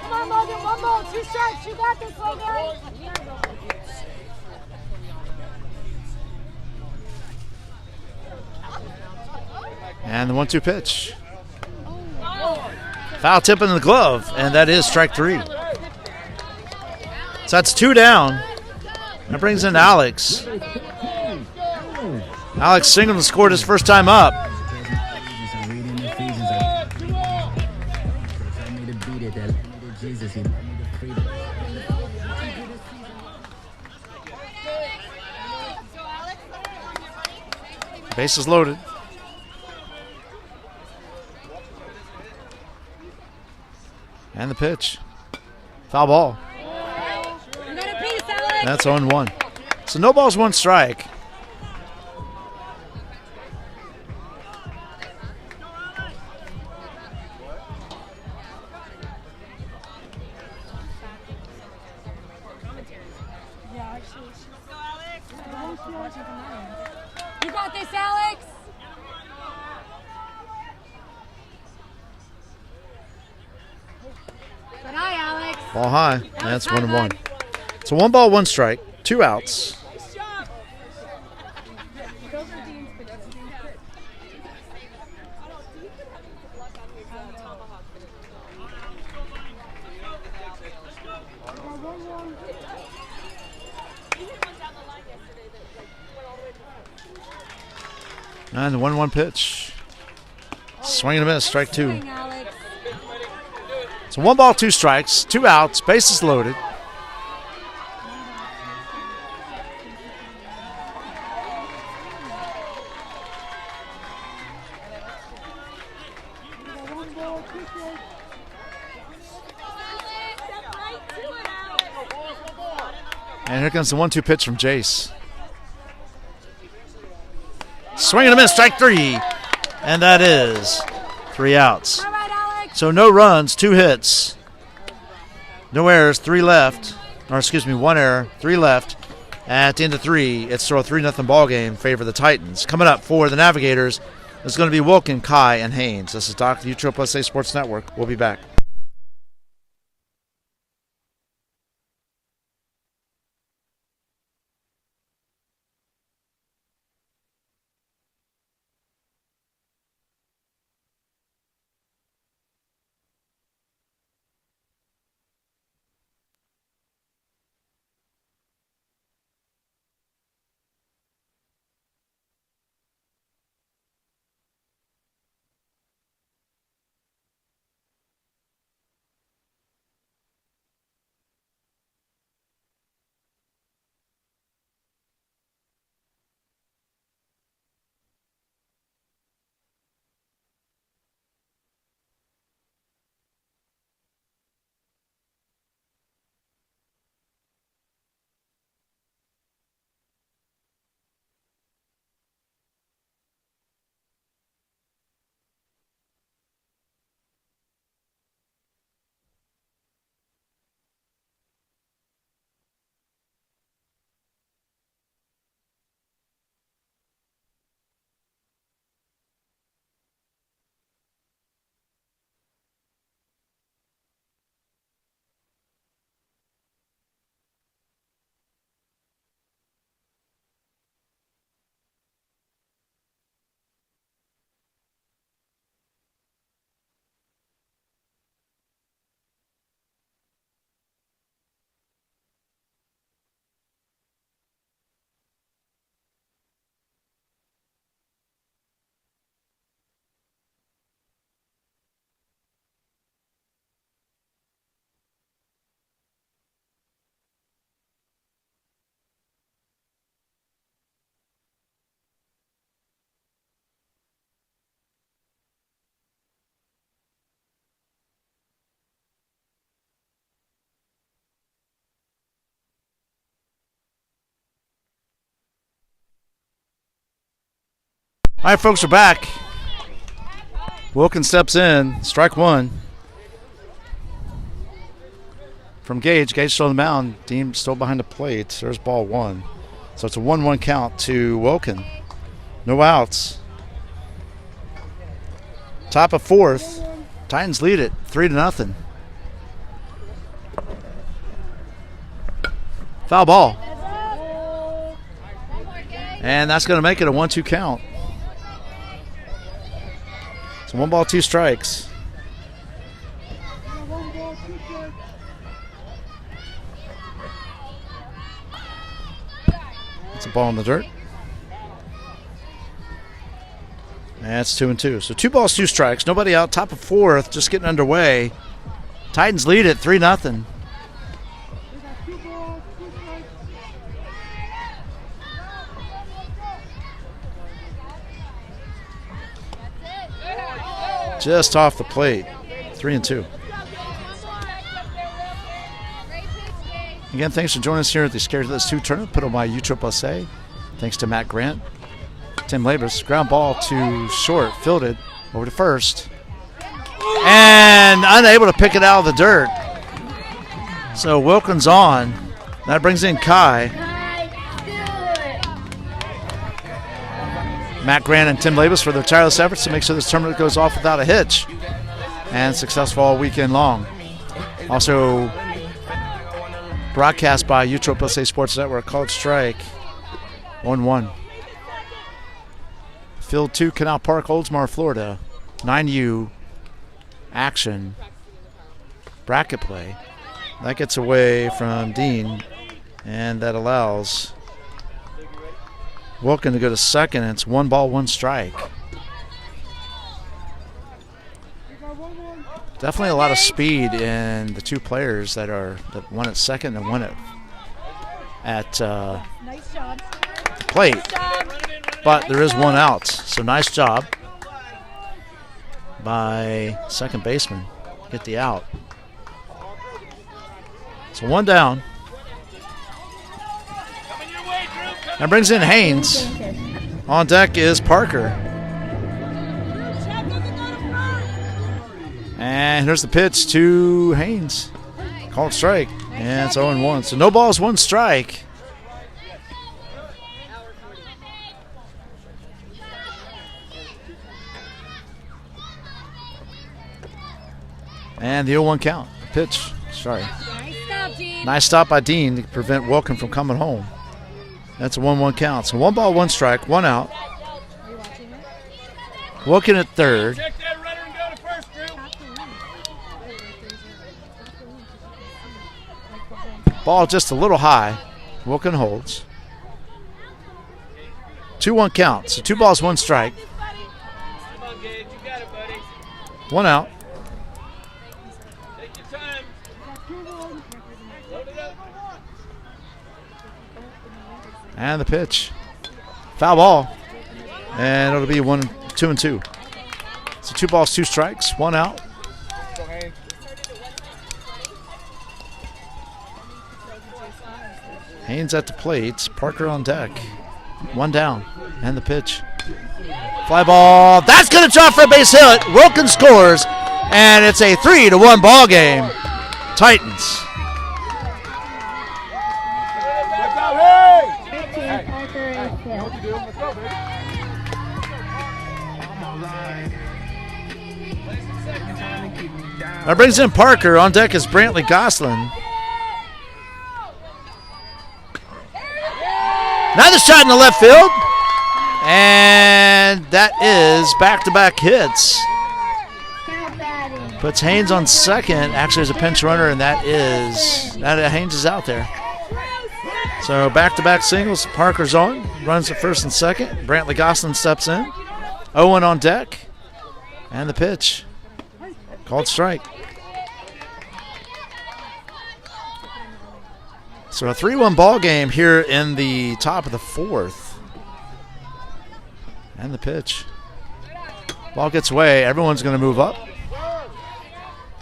Speaker 3: Come on, Logan. 1 ball, 2 strikes. You got this, Logan.
Speaker 1: And the 1-2 pitch. Foul tip in the glove, and that is strike 3. So that's 2 down. That brings in Alex. Alex Singleton scored his first time up. Bases loaded. And the pitch. Foul ball. That's 0-1. So no balls, 1 strike.
Speaker 3: You got this, Alex. Good eye, Alex.
Speaker 1: Ball high. That's 1-1. So 1 ball, 1 strike. 2 outs. And the 1-1 pitch. Swing and a miss, strike 2.
Speaker 3: Swing, Alex.
Speaker 1: So 1 ball, 2 strikes, 2 outs, bases loaded. And here comes the 1-2 pitch from Jace. Swing and a miss, strike 3. And that is 3 outs.
Speaker 3: All right, Alex.
Speaker 1: So no runs, 2 hits. No errors, 3 left. Or excuse me, 1 error, 3 left. At the end of 3, it's still a 3-0 ball game, favor the Titans. Coming up for the Navigators is going to be Wilkin, Kai, and Haynes. This is Doc, the USSSA Sports Network. We'll be back. All right, folks, we're back. Wilkin steps in, strike 1. From Gage. Gage still on the mound. Dean still behind the plate. There's ball 1. So it's a 1-1 count to Wilkin. No outs. Top of 4th. Titans lead it 3-0. Foul ball. And that's going to make it a 1-2 count. So 1 ball, 2 strikes. It's a ball in the dirt. And it's 2-2. So 2 balls, 2 strikes. Nobody out. Top of 4th, just getting underway. Titans lead it 3-0. Just off the plate. 3-2. Again, thanks for joining us here at the Scared Hitless 2 tournament put on by USSSA. Thanks to Matt Grant. Tim Labors. Ground ball to short. Fielded over to first. And unable to pick it out of the dirt. So Wilkins on. That brings in Kai. Matt Grant and Tim Labus for their tireless efforts to make sure this tournament goes off without a hitch. And successful all weekend long. Also broadcast by USSSA Sports Network. Called strike. 1-1. Field 2, Canal Park, Oldsmar, Florida. 9U action. Bracket play. That gets away from Dean. And that allows Wilkin to go to second. It's 1 ball, 1 strike. Definitely a lot of speed in the two players that one at second and one at
Speaker 3: Nice job.
Speaker 1: plate. But there is one out. So nice job by second baseman. Get the out. So one down. That brings in Haynes. On deck is Parker. And here's the pitch to Haynes. Called strike. And it's 0-1. So no balls, one strike. And the 0-1 count. Pitch. Sorry.
Speaker 3: Nice stop, Dean.
Speaker 1: Nice stop by Dean to prevent Wilkin from coming home. That's a 1-1 count. So 1 ball, 1 strike, 1 out.
Speaker 3: Are you watching it?
Speaker 1: Wilkin at third.
Speaker 4: Check that runner and go to first, Drew.
Speaker 1: Ball just a little high. Wilkin holds. 2-1 count. So 2 balls, 1 strike.
Speaker 4: Come on, Gage. You got it, buddy.
Speaker 1: 1 out.
Speaker 4: Take your time. Load it up.
Speaker 1: And the pitch. Foul ball. And it'll be 2-2. So 2 balls, 2 strikes, 1 out. Haynes at the plate. Parker on deck. 1 down. And the pitch. Fly ball. That's going to drop for a base hit. Wilkins scores. And it's a 3-1 ball game. Titans.
Speaker 2: 13 Parker Rayfield.
Speaker 1: That brings in Parker. On deck is Brantley Goslin. Another shot in the left field. And that is back-to-back hits.
Speaker 2: Count batting.
Speaker 1: Puts Haynes on second. Actually, as a pinch runner, and Haynes is out there. So back-to-back singles. Parker's on. Runs to first and second. Brantley Goslin steps in. Owen on deck. And the pitch. Called strike. So a 3-1 ball game here in the top of the 4th. And the pitch. Ball gets away. Everyone's going to move up.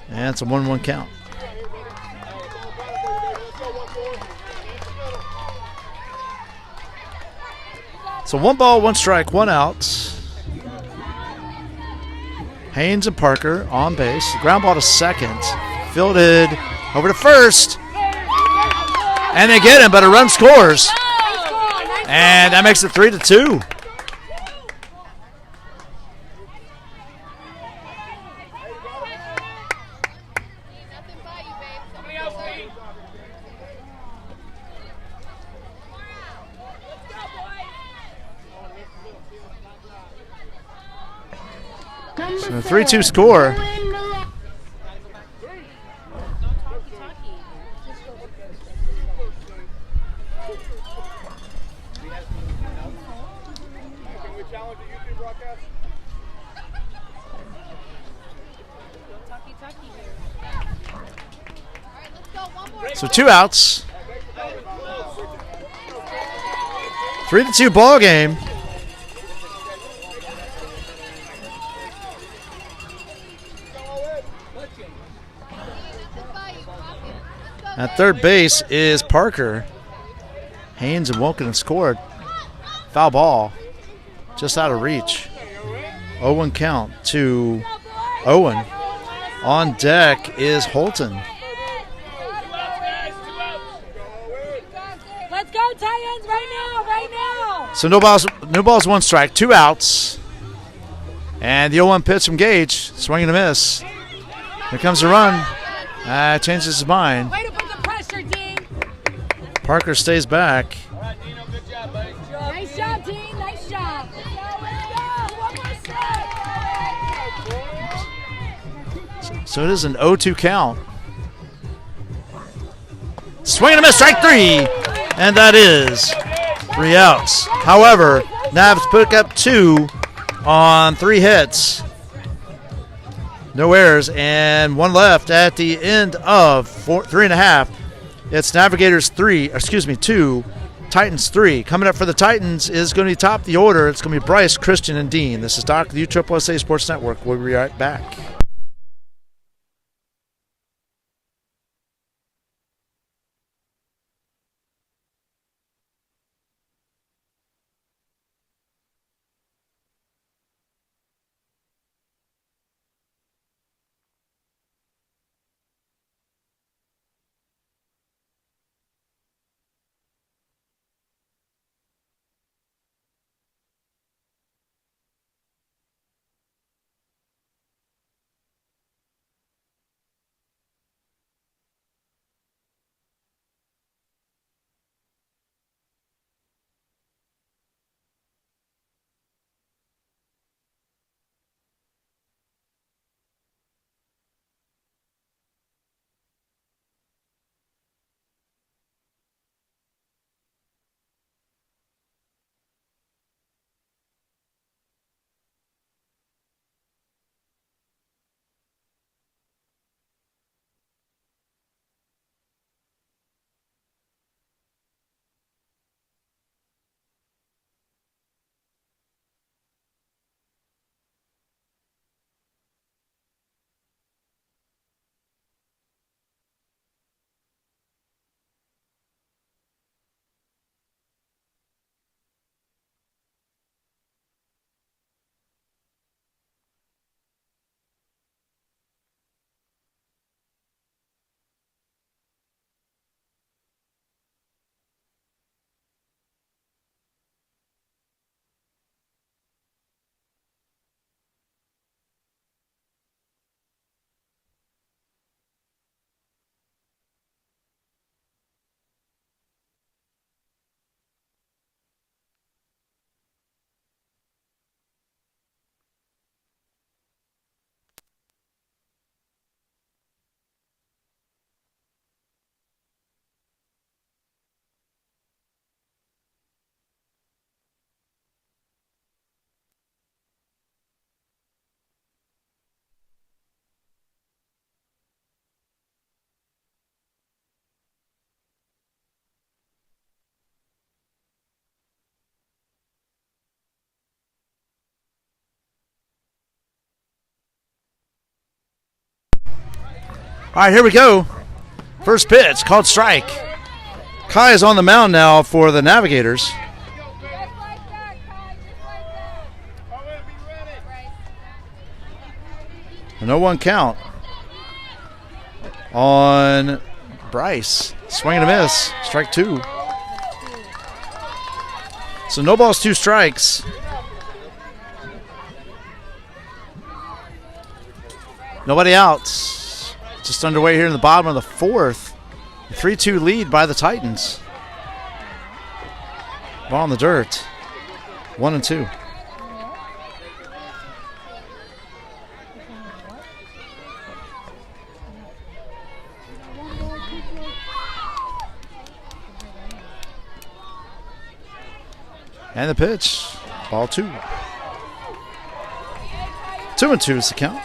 Speaker 1: And it's a 1-1 count. So 1 ball, 1 strike, 1 out. Haynes and Parker on base. Ground ball to second. Fielded over to first. And they get him, but a run scores. And that makes it 3-2. So a 3-2 score. So 2 outs. 3-2 ball game. At third base is Parker. Haynes and Wilkin have scored. Foul ball. Just out of reach. 0-1 count to Owen. On deck is Holton.
Speaker 3: Let's go, Titans, right now.
Speaker 1: So no balls, 1 strike, 2 outs. And the 0-1 pitch from Gage. Swing and a miss. Here comes the run. Changes his mind.
Speaker 3: Way to put the pressure, Dean.
Speaker 1: Parker stays back.
Speaker 4: All right, Dino, good job, buddy.
Speaker 3: Nice job, Dean. Nice job. Let's go. One more strike.
Speaker 1: So it is an 0-2 count. Swing and a miss, strike 3. And that is 3 outs. However, Navs pick up 2 on 3 hits. No errors, and one left at the end of 3.5. It's Navigators 2, Titans 3. Coming up for the Titans is going to be top the order. It's going to be Bryce, Christian, and Dean. This is Doc, the USSSA Sports Network. We'll be right back. All right, here we go. First pitch, called strike. Kai is on the mound now for the Navigators. A 0-1 count on Bryce. Swing and a miss. Strike 2. So no balls, 2 strikes. Nobody out. Just underway here in the bottom of the 4th. 3-2 lead by the Titans. Ball in the dirt. 1-2. And the pitch. Ball 2. 2-2 is the count.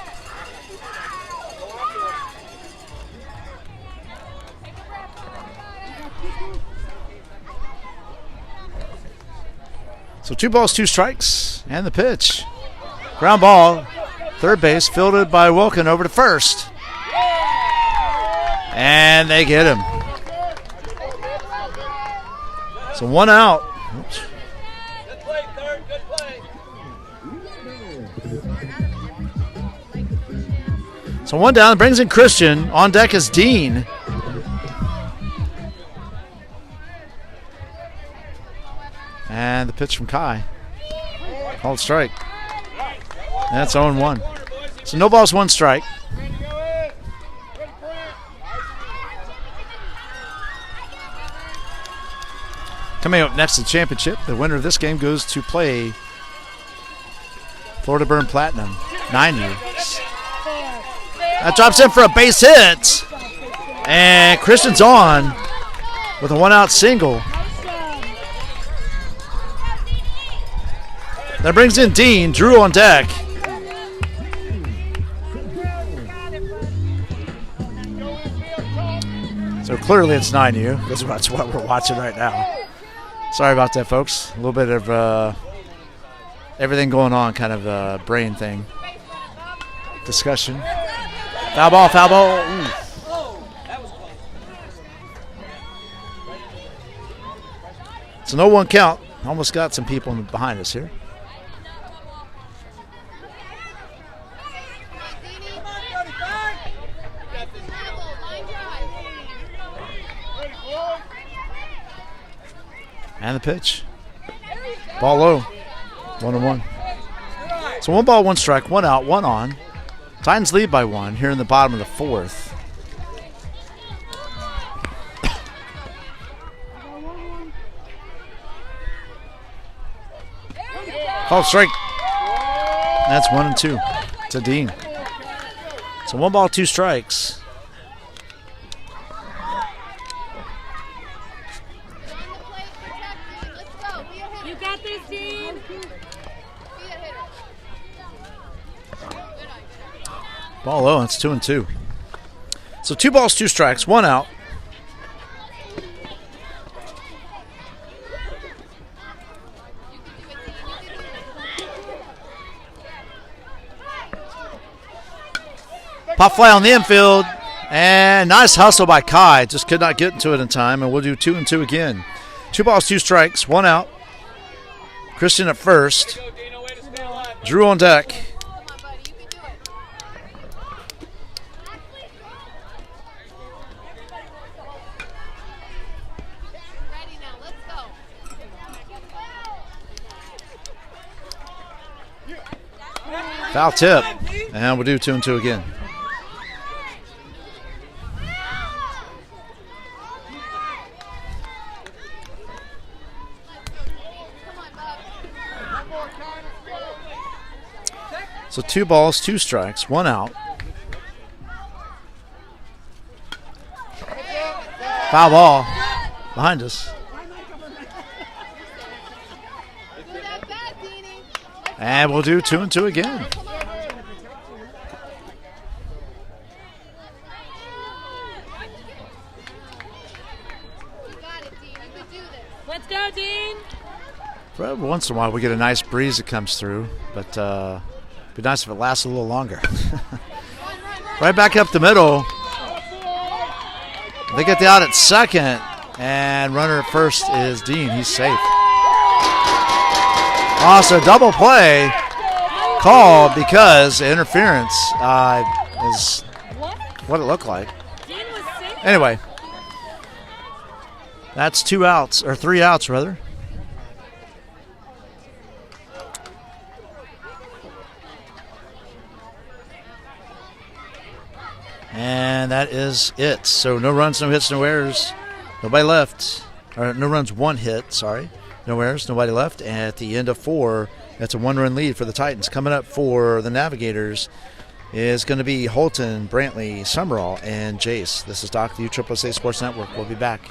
Speaker 1: So 2 balls, 2 strikes, and the pitch. Ground ball, third base, fielded by Wilkin over to first. And they get him. So 1 out. Oops.
Speaker 4: Good play, third. Good play.
Speaker 1: So 1 down, brings in Christian. On deck is Dean. And the pitch from Kai. Called strike. And that's 0-1. So no balls, 1 strike. Coming up next to the championship, the winner of this game goes to play Florida Burn Platinum. 9 years. That drops in for a base hit. And Christian's on with a 1-out single. That brings in Dean. Drew on deck. So clearly it's 9U. That's what we're watching right now. Sorry about that, folks. A little bit of everything going on, kind of brain thing. Discussion. Foul ball, foul ball. Ooh. So no one count. Almost got some people behind us here. And the pitch. Ball low. 1-1. So 1 ball, 1 strike, 1 out, 1 on. Titans lead by 1 here in the bottom of the 4th. Call strike. That's 1 and 2 to Dean. So 1 ball, 2 strikes.
Speaker 3: You got this, Dean.
Speaker 1: Ball low, it's 2 and 2. So 2 balls, 2 strikes, 1 out. Pop fly on the infield, and nice hustle by Kai. Just could not get into it in time, and we'll do 2 and 2 again. 2 balls, 2 strikes, 1 out. Christian at first. Drew on deck. Foul tip, and we'll do 2 and 2 again. So 2 balls, 2 strikes, 1 out. Foul ball behind us. And we'll do 2 and 2 again.
Speaker 3: Let's go, Dean.
Speaker 1: For every once in a while, we get a nice breeze that comes through, but it'd be nice if it lasts a little longer. Right back up the middle. They get the out at second, and runner at first is Dean. He's safe. Also, double play called because interference is what it looked like. Anyway, that's 2 outs, or 3 outs rather. And that is it. So no runs, no hits, no errors. Nobody left. Or no runs, 1 hit, sorry. No errors, nobody left. And at the end of 4, that's a 1-run lead for the Titans. Coming up for the Navigators is going to be Holton, Brantley, Summerall, and Jace. This is Doc, the USSSA Sports Network. We'll be back.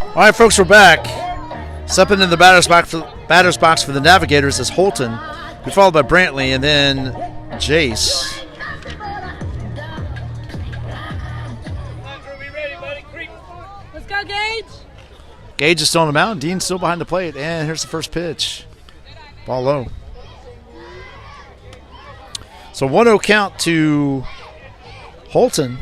Speaker 1: All right, folks, we're back. Stepping in the batter's box for the Navigators is Holton, be followed by Brantley, and then Jace.
Speaker 3: Let's go, Gage.
Speaker 1: Gage is still on the mound. Dean's still behind the plate, and here's the first pitch. Ball low. So 1-0 count to Holton.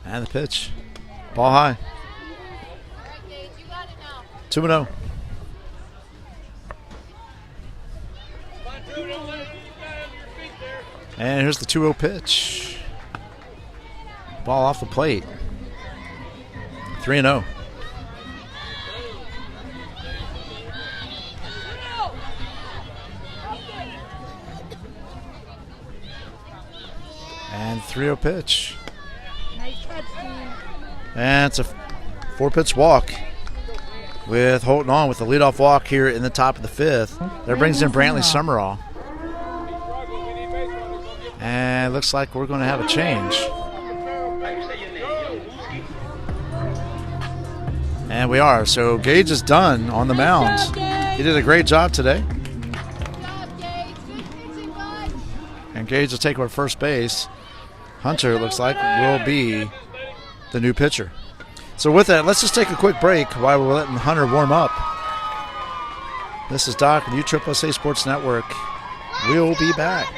Speaker 1: And the pitch. Ball high. 2-0. And here's the 2-0 pitch. Ball off the plate. 3-0. And 3-0 pitch. And it's a 4-pitch walk with Holton on with the leadoff walk here in the top of the 5th. That brings in Brantley Summerall. And it looks like we're going to have a change. And we are. So Gage is done on the mound. He did a great job today. And Gage will take over first base. Hunter, it looks like, will be the new pitcher. So with that, let's just take a quick break while we're letting Hunter warm up. This is Doc with USSSA Sports Network. We'll be back.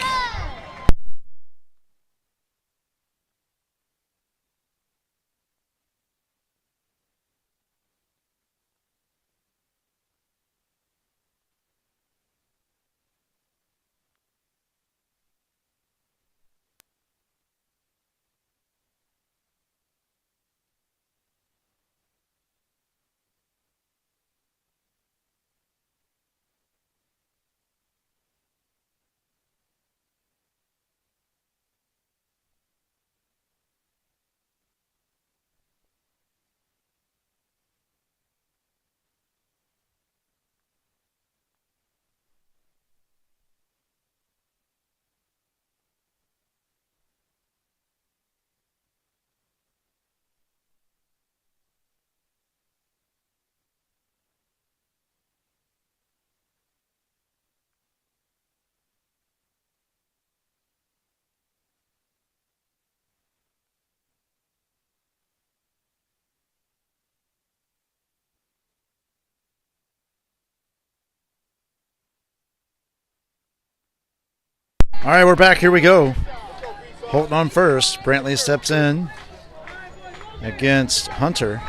Speaker 1: All right, we're back. Here we go. Holton on first. Brantley steps in against Hunter.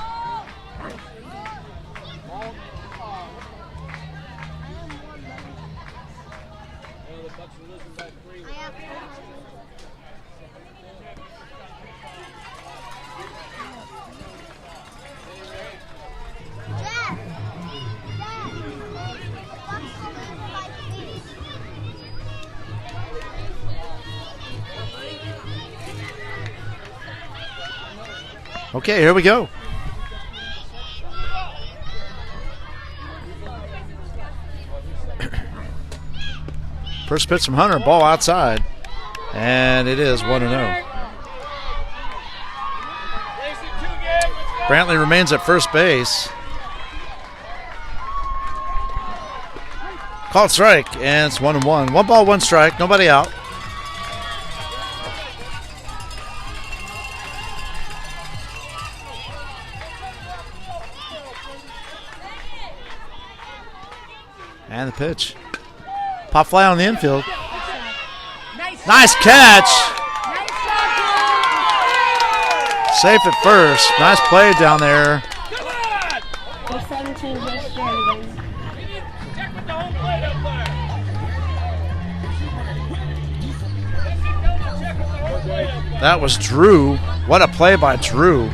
Speaker 1: Okay, here we go. First pitch from Hunter, ball outside. And it is 1-0. Brantley remains at first base. Called strike, and it's 1-1. 1 ball, 1 strike, nobody out. And the pitch. Pop fly on the infield. Nice catch. Safe at first. Nice play down there. That was Drew. What a play by Drew.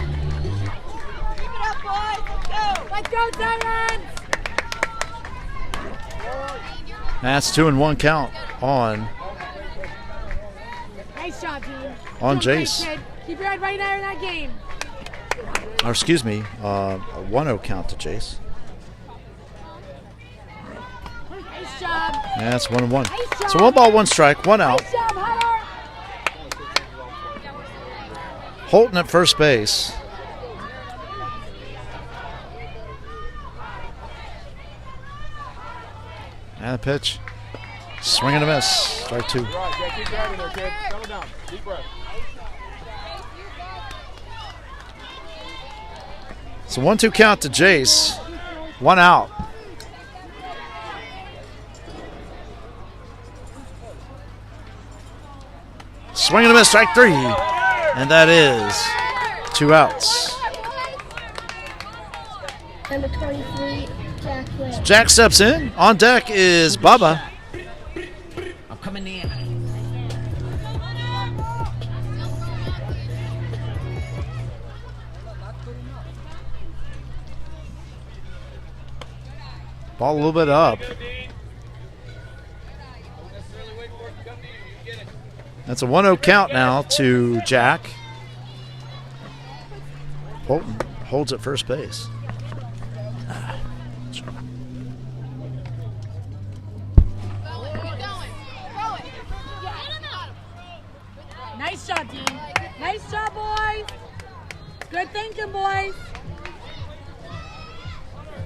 Speaker 3: Let's go, Tyrants!
Speaker 1: That's 2-1 count on
Speaker 3: Nice job, team.
Speaker 1: on
Speaker 3: Doing great,
Speaker 1: Jace.
Speaker 3: kid. Keep your head right there in that game.
Speaker 1: Or excuse me, a 1-0 count to Jace.
Speaker 3: Nice job.
Speaker 1: Yeah, it's 1-1. So 1 ball, 1 strike, 1 out.
Speaker 3: Nice job, Hunter.
Speaker 1: Holton at first base. And the pitch. Swing and a miss. Strike 2.
Speaker 4: Keep driving there, kid. Settle down. Deep breath.
Speaker 1: So 1-2 count to Jace. 1 out. Swing and a miss. Strike 3. And that is 2 outs.
Speaker 2: Number 23, Jack Webb.
Speaker 1: Jack steps in. On deck is Bubba.
Speaker 5: I'm coming in.
Speaker 1: Ball a little bit up. That's a 1-0 count now to Jack. Holton holds at first base.
Speaker 3: Nice job, Dean. Nice job, boys. Good thinking, boys.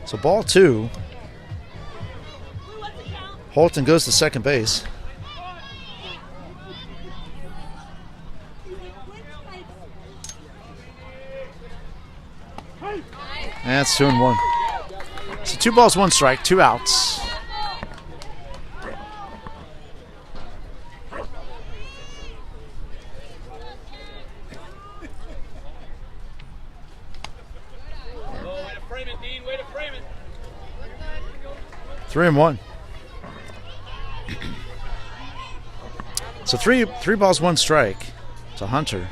Speaker 1: So ball 2. Holton goes to second base. And it's 2-1. So 2 balls, 1 strike, 2 outs.
Speaker 4: Way to frame it, Dean. Way to frame it.
Speaker 1: 3-1. So three balls, 1 strike to Hunter.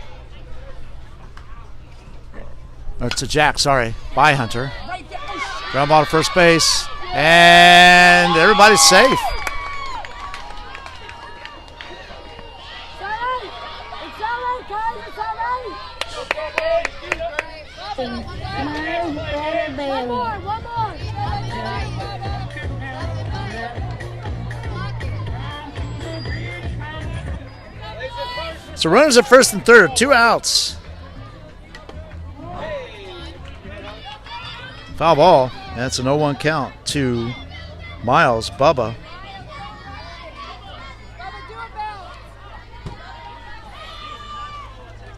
Speaker 1: Or to Jack, sorry. By Hunter. Ground ball to first base. And everybody's safe.
Speaker 3: It's all right, guys. It's all right.
Speaker 2: Miles Better Bailey.
Speaker 3: One more.
Speaker 1: So runners at first and third, 2 outs. Foul ball. That's an 0-1 count to Miles Bubba.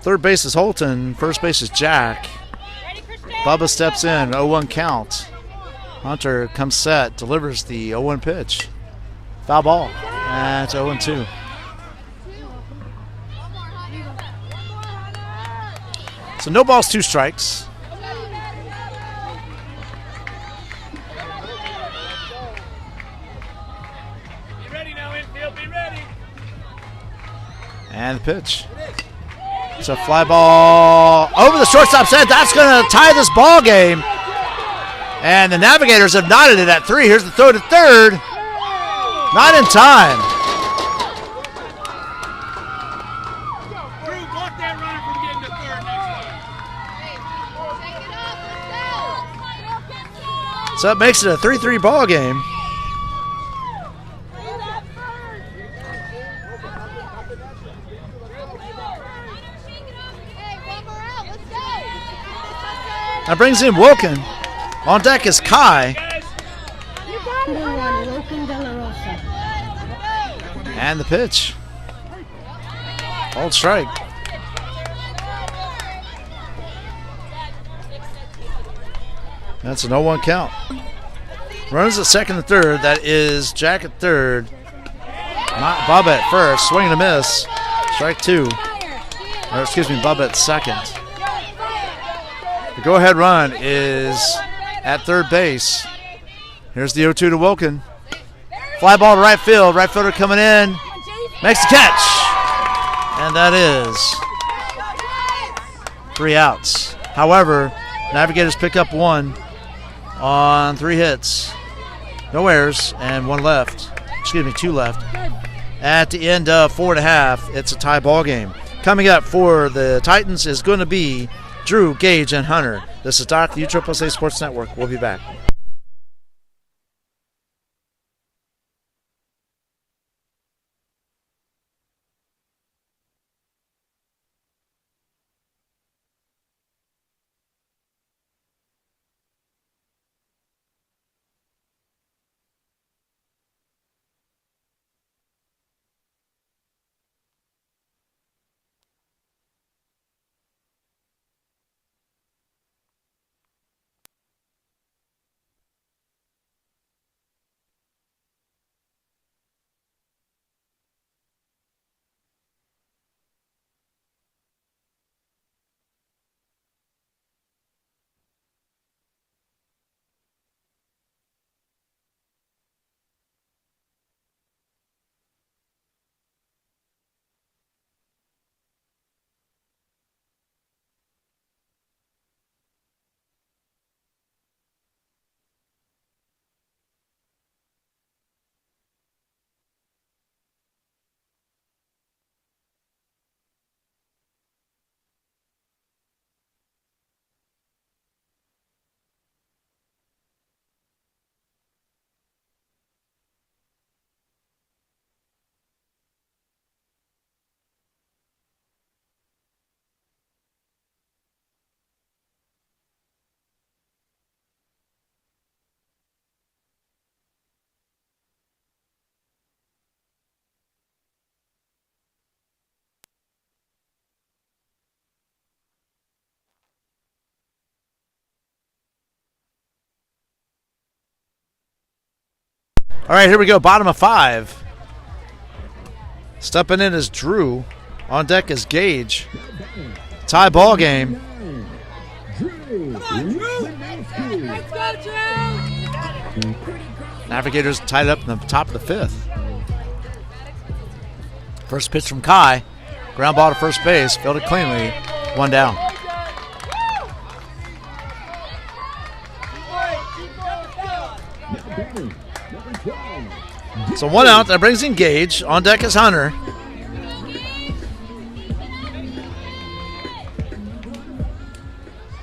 Speaker 1: Third base is Holton. First base is Jack. Bubba steps in. 0-1 count. Hunter comes set. Delivers the 0-1 pitch. Foul ball. That's 0-2. So no balls, 2 strikes.
Speaker 4: Be ready now, infield. Be ready.
Speaker 1: And the pitch. It's a fly ball over the shortstop's head. That's going to tie this ball game. And the Navigators have knotted it at 3. Here's the throw to third. Not in time.
Speaker 4: Drew, block that runner from getting to third next time.
Speaker 1: So that makes it a 3-3 ball game. That brings in Wilkin. On deck is Kai.
Speaker 2: Number 1, Wilkin De La Rosa.
Speaker 1: And the pitch. Old strike. That's an 0-1 count. Runners at second and third. That is Jack at third. Bubba at first. Swing and a miss. Strike 2. Or excuse me, Bubba at second. The go-ahead run is at third base. Here's the 0-2 to Wilkin. Fly ball to right field. Right fielder coming in. Makes the catch. And that is 3 outs. However, Navigators pick up 1 on 3 hits. No errors and 1 left. Excuse me, 2 left. At the end of 4 1/2, it's a tie ball game. Coming up for the Titans is going to be Drew, Gage, and Hunter. This is Doc, the USSSA Sports Network. We'll be back. All right, here we go. Bottom of 5. Stepping in is Drew. On deck is Gage. Tie ball game. Navigators tied up in the top of the 5th. First pitch from Kai. Ground ball to first base. Fielded cleanly. 1 down. So 1 out. That brings in Gage. On deck is Hunter.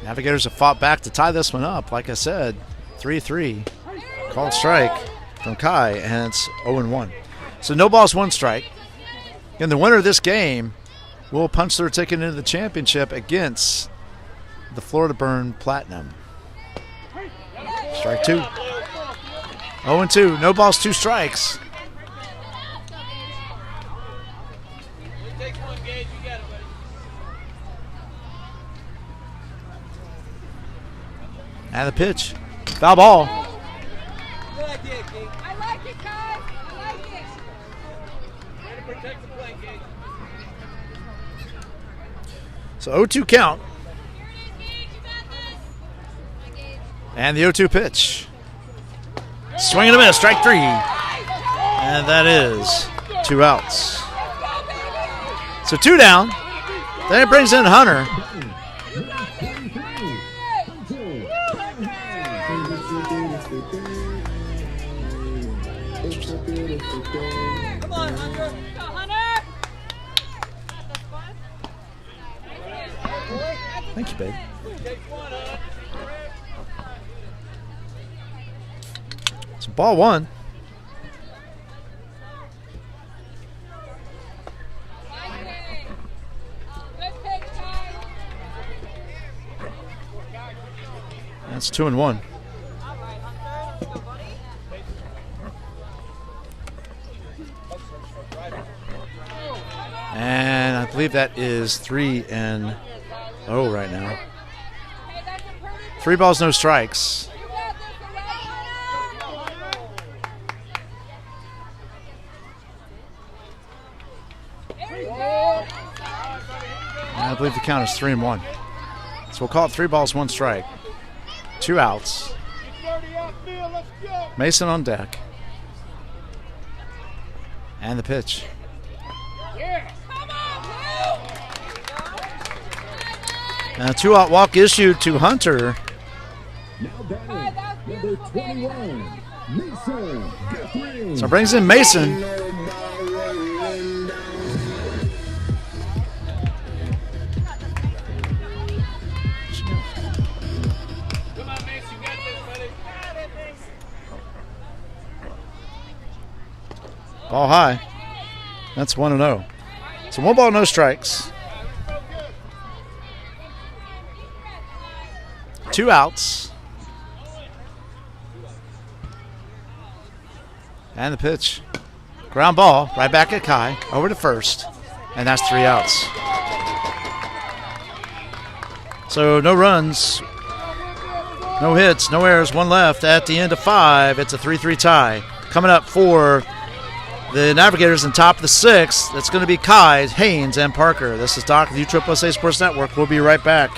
Speaker 1: Navigators have fought back to tie this one up. Like I said, 3-3. Called strike from Kai, and it's 0-1. So no balls, 1 strike. And the winner of this game will punch their ticket into the championship against the Florida Burn Platinum. Strike 2. 0-2. No balls, 2 strikes. And the pitch. Foul ball.
Speaker 3: I like it, guys. I like it.
Speaker 4: Protect the play, Gage.
Speaker 1: So 0-2 count. And the 0-2 pitch. Swing and a miss. Strike 3. And that is 2 outs. So 2 down. Then it brings in Hunter.
Speaker 3: Come on, Hunter. Go, Hunter.
Speaker 1: Thank you, babe. So ball 1. That's 2-1. And I believe that is 3-0 right now. 3 balls, no strikes. And I believe the count is 3-1. So we'll call it 3 balls, 1 strike. 2 outs. Mason on deck. And the pitch. And a 2-out walk issued to Hunter.
Speaker 6: Now batting, number 21, Mason Guthrie.
Speaker 1: So it brings in Mason. Ball high. That's 1-0. So 1 ball, no strikes. 2 outs. And the pitch. Ground ball right back at Kai. Over to first. And that's 3 outs. So no runs. No hits. No errors. 1 left at the end of 5. It's a 3-3 tie. Coming up for the Navigators in top of the 6th. It's going to be Kai, Haynes, and Parker. This is Doc with USSSA Sports Network. We'll be right back.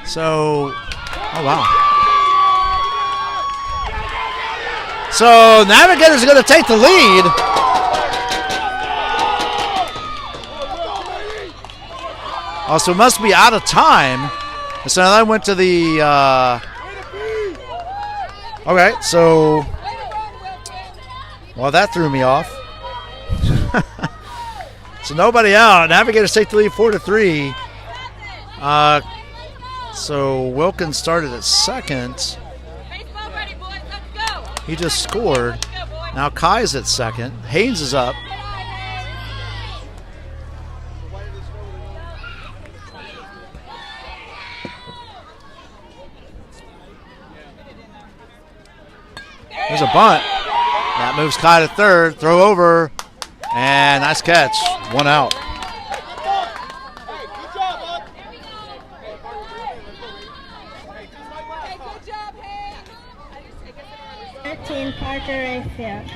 Speaker 1: So, oh wow. So Navigators are going to take the lead. Also, must be out of time. So now I went to the. Okay, so. Well, that threw me off. So nobody out. Navigators take the lead 4-3. So Wilkins started at second. He just scored. Now Kai's at second. Haynes is up. There's a bunt. That moves Kai to third. Throw over. And nice catch. 1 out.
Speaker 2: 13, Parker Rayfield.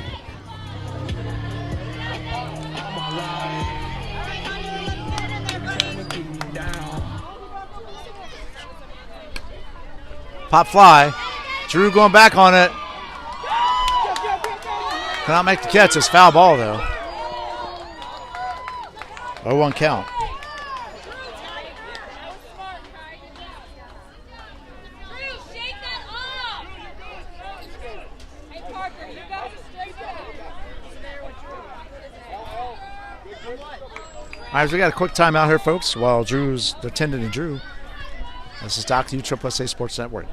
Speaker 1: Pop fly. Drew going back on it. Cannot make the catch. It's foul ball, though. 0-1 count. All right, so we got a quick timeout here, folks, while Drew's attending to Drew. This is Doc, USSSA Sports Network.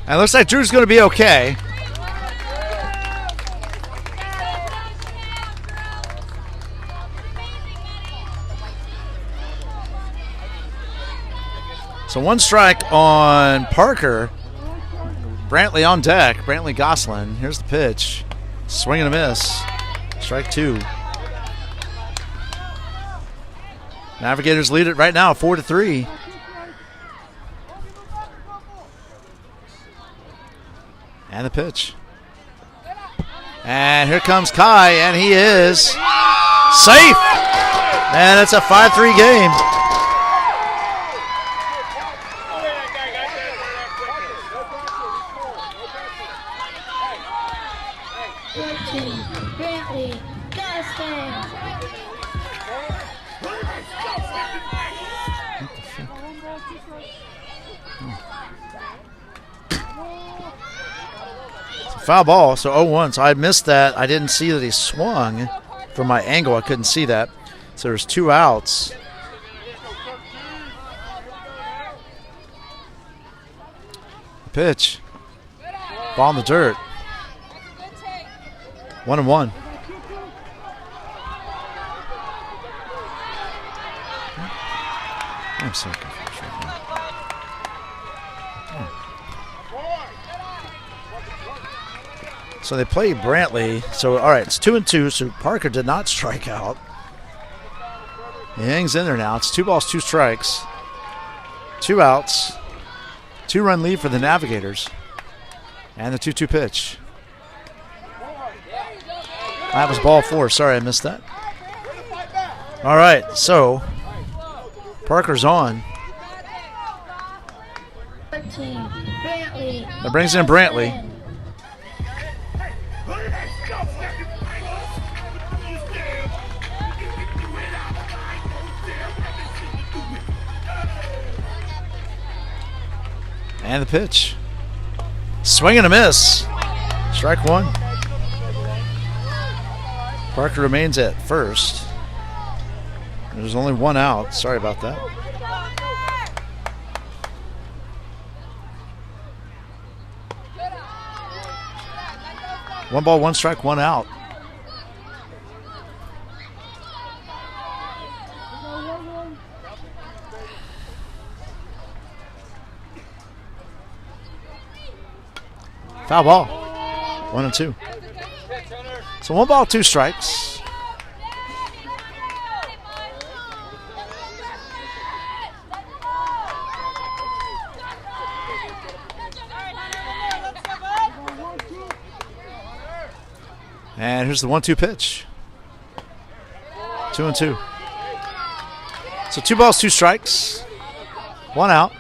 Speaker 1: And it looks like Drew's going to be okay. So 1 strike on Parker. Brantley on deck. Brantley Gosselin. Here's the pitch. Swing and a miss. Strike 2. Navigators lead it right now, 4-3. And the pitch. And here comes Kai, and he is safe. And it's a 5-3 game.
Speaker 2: Brantley, Dustin.
Speaker 1: Foul ball, so 0-1. So I missed that. I didn't see that he swung from my angle. I couldn't see that. So there's 2 outs. Pitch. Ball in the dirt. 1-1. I'm so confused right now. So they play Brantley. So, all right, it's 2-2. So Parker did not strike out. He hangs in there now. It's 2 balls, 2 strikes. 2 outs. 2-run lead for the Navigators. And the 2-2 pitch. That was ball 4. Sorry, I missed that. All right, so Parker's on.
Speaker 2: 14, Brantley.
Speaker 1: That brings in Brantley. And the pitch. Swing and a miss. Strike 1. Parker remains at first. There's only 1 out. Sorry about that. One ball, 1 strike, 1 out. Foul ball. 1-2. So 1 ball, 2 strikes. And here's the 1-2 pitch. 2-2. So 2 balls, 2 strikes. 1 out.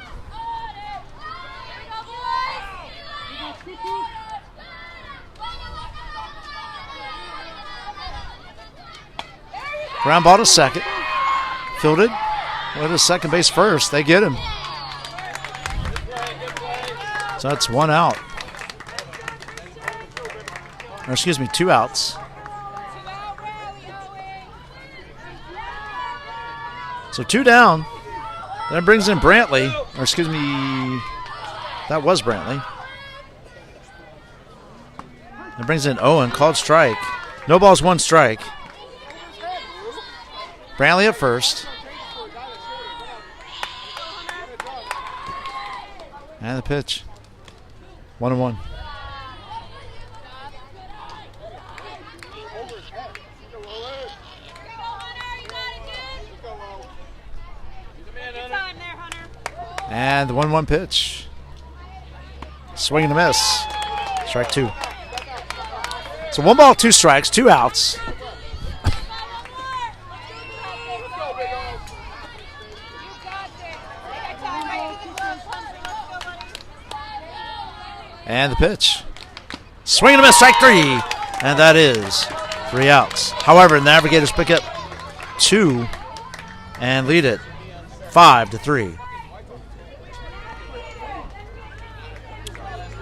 Speaker 1: Ground ball to second. Fielded. Well, to second base first. They get him. So that's 1 out. Or excuse me, 2 outs. So 2 down. That brings in Brantley. Or excuse me, that was Brantley. That brings in Owen. Called strike. No balls, 1 strike. Brantley at first. And the pitch. 1-1. And the 1-1 pitch. Swing and a miss. Strike 2. So 1 ball, 2 strikes, 2 outs. And the pitch. Swing and a miss, strike 3. And that is 3 outs. However, the Navigators pick up 2 and lead it 5-3.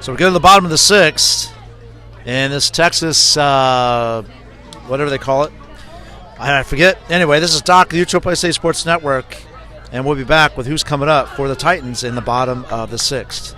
Speaker 1: So we go to the bottom of the 6th. And this Texas, whatever they call it. I forget. Anyway, this is Doc, the UAA Sports Network. And we'll be back with who's coming up for the Titans in the bottom of the 6th.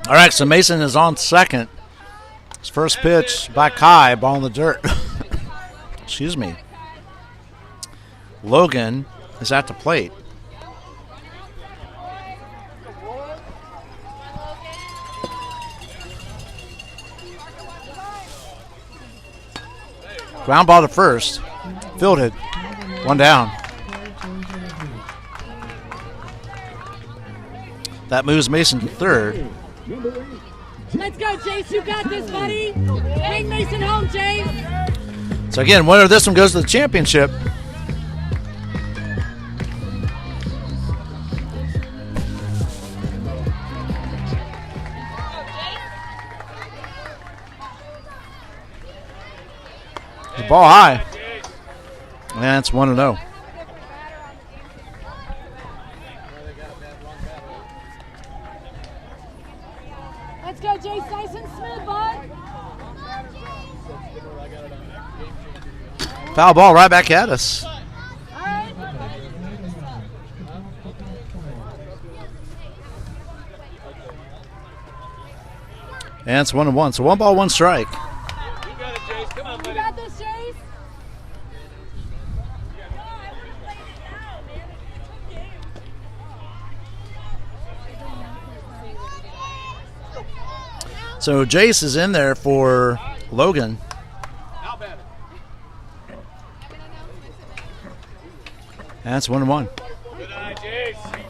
Speaker 1: All right, so Mason is on second. His first pitch by Kai, ball in the dirt. Excuse me. Logan is at the plate. Ground ball to first. Fielded. One down. That moves Mason to third.
Speaker 3: Let's go, Chase. You got this, buddy. Bring Mason home, Chase.
Speaker 1: So again, winner of this one goes to the championship. The ball high. And it's 1-0.
Speaker 3: Let's go, Chase. Nice and smooth, bud.
Speaker 1: Foul ball right back at us.
Speaker 3: All right.
Speaker 1: And it's 1-1. So 1 ball, 1 strike.
Speaker 4: You got it, Jace. Come on,
Speaker 3: You
Speaker 4: buddy.
Speaker 3: got this, Chase.
Speaker 1: So Jace is in there for Logan.
Speaker 4: How bad?
Speaker 1: And it's 1-1.
Speaker 4: Good eye, Jace.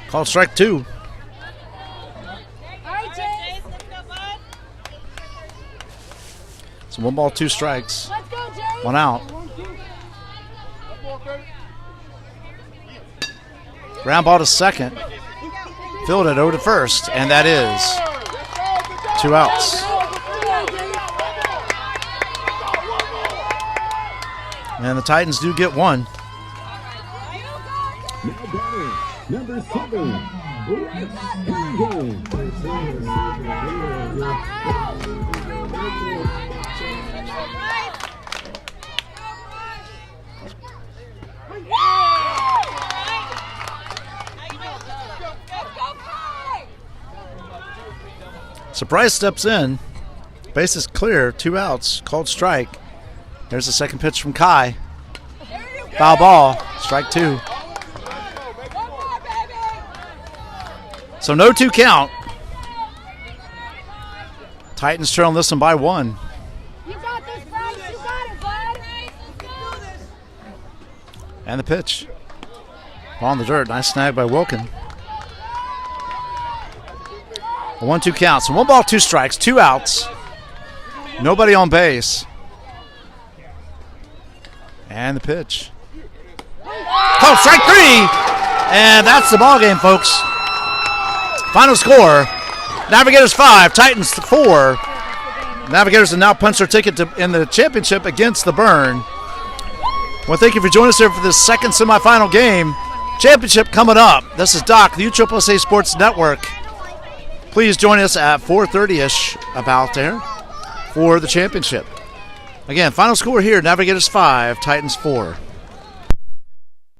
Speaker 1: Called strike 2.
Speaker 3: All right, Chase.
Speaker 1: So 1 ball, 2 strikes.
Speaker 3: Let's go, Chase.
Speaker 1: 1 out. Ground ball to second. Fielded over to first. And that is 2 outs. And the Titans do get 1.
Speaker 6: Now batting, number 7,
Speaker 1: Surprise steps in. Base is clear. 2 outs. Called strike. There's the second pitch from Kai. Foul ball. Strike 2. So no 2 count. Titans trail on this one by 1.
Speaker 3: You got this, Bryce. You got it, bud.
Speaker 1: And the pitch. Ball in the dirt. Nice snag by Wilkin. A 1-2 count. So 1 ball, 2 strikes. 2 outs. Nobody on base. And the pitch. Oh, strike 3. And that's the ball game, folks. Final score, Navigators 5, Titans 4. Navigators have now punched their ticket in the championship against the Burn. Well, thank you for joining us here for this second semifinal game. Championship coming up. This is Doc, the USSSA Sports Network. Please join us at 4:30-ish about there for the championship. Again, final score here, Navigators 5, Titans 4.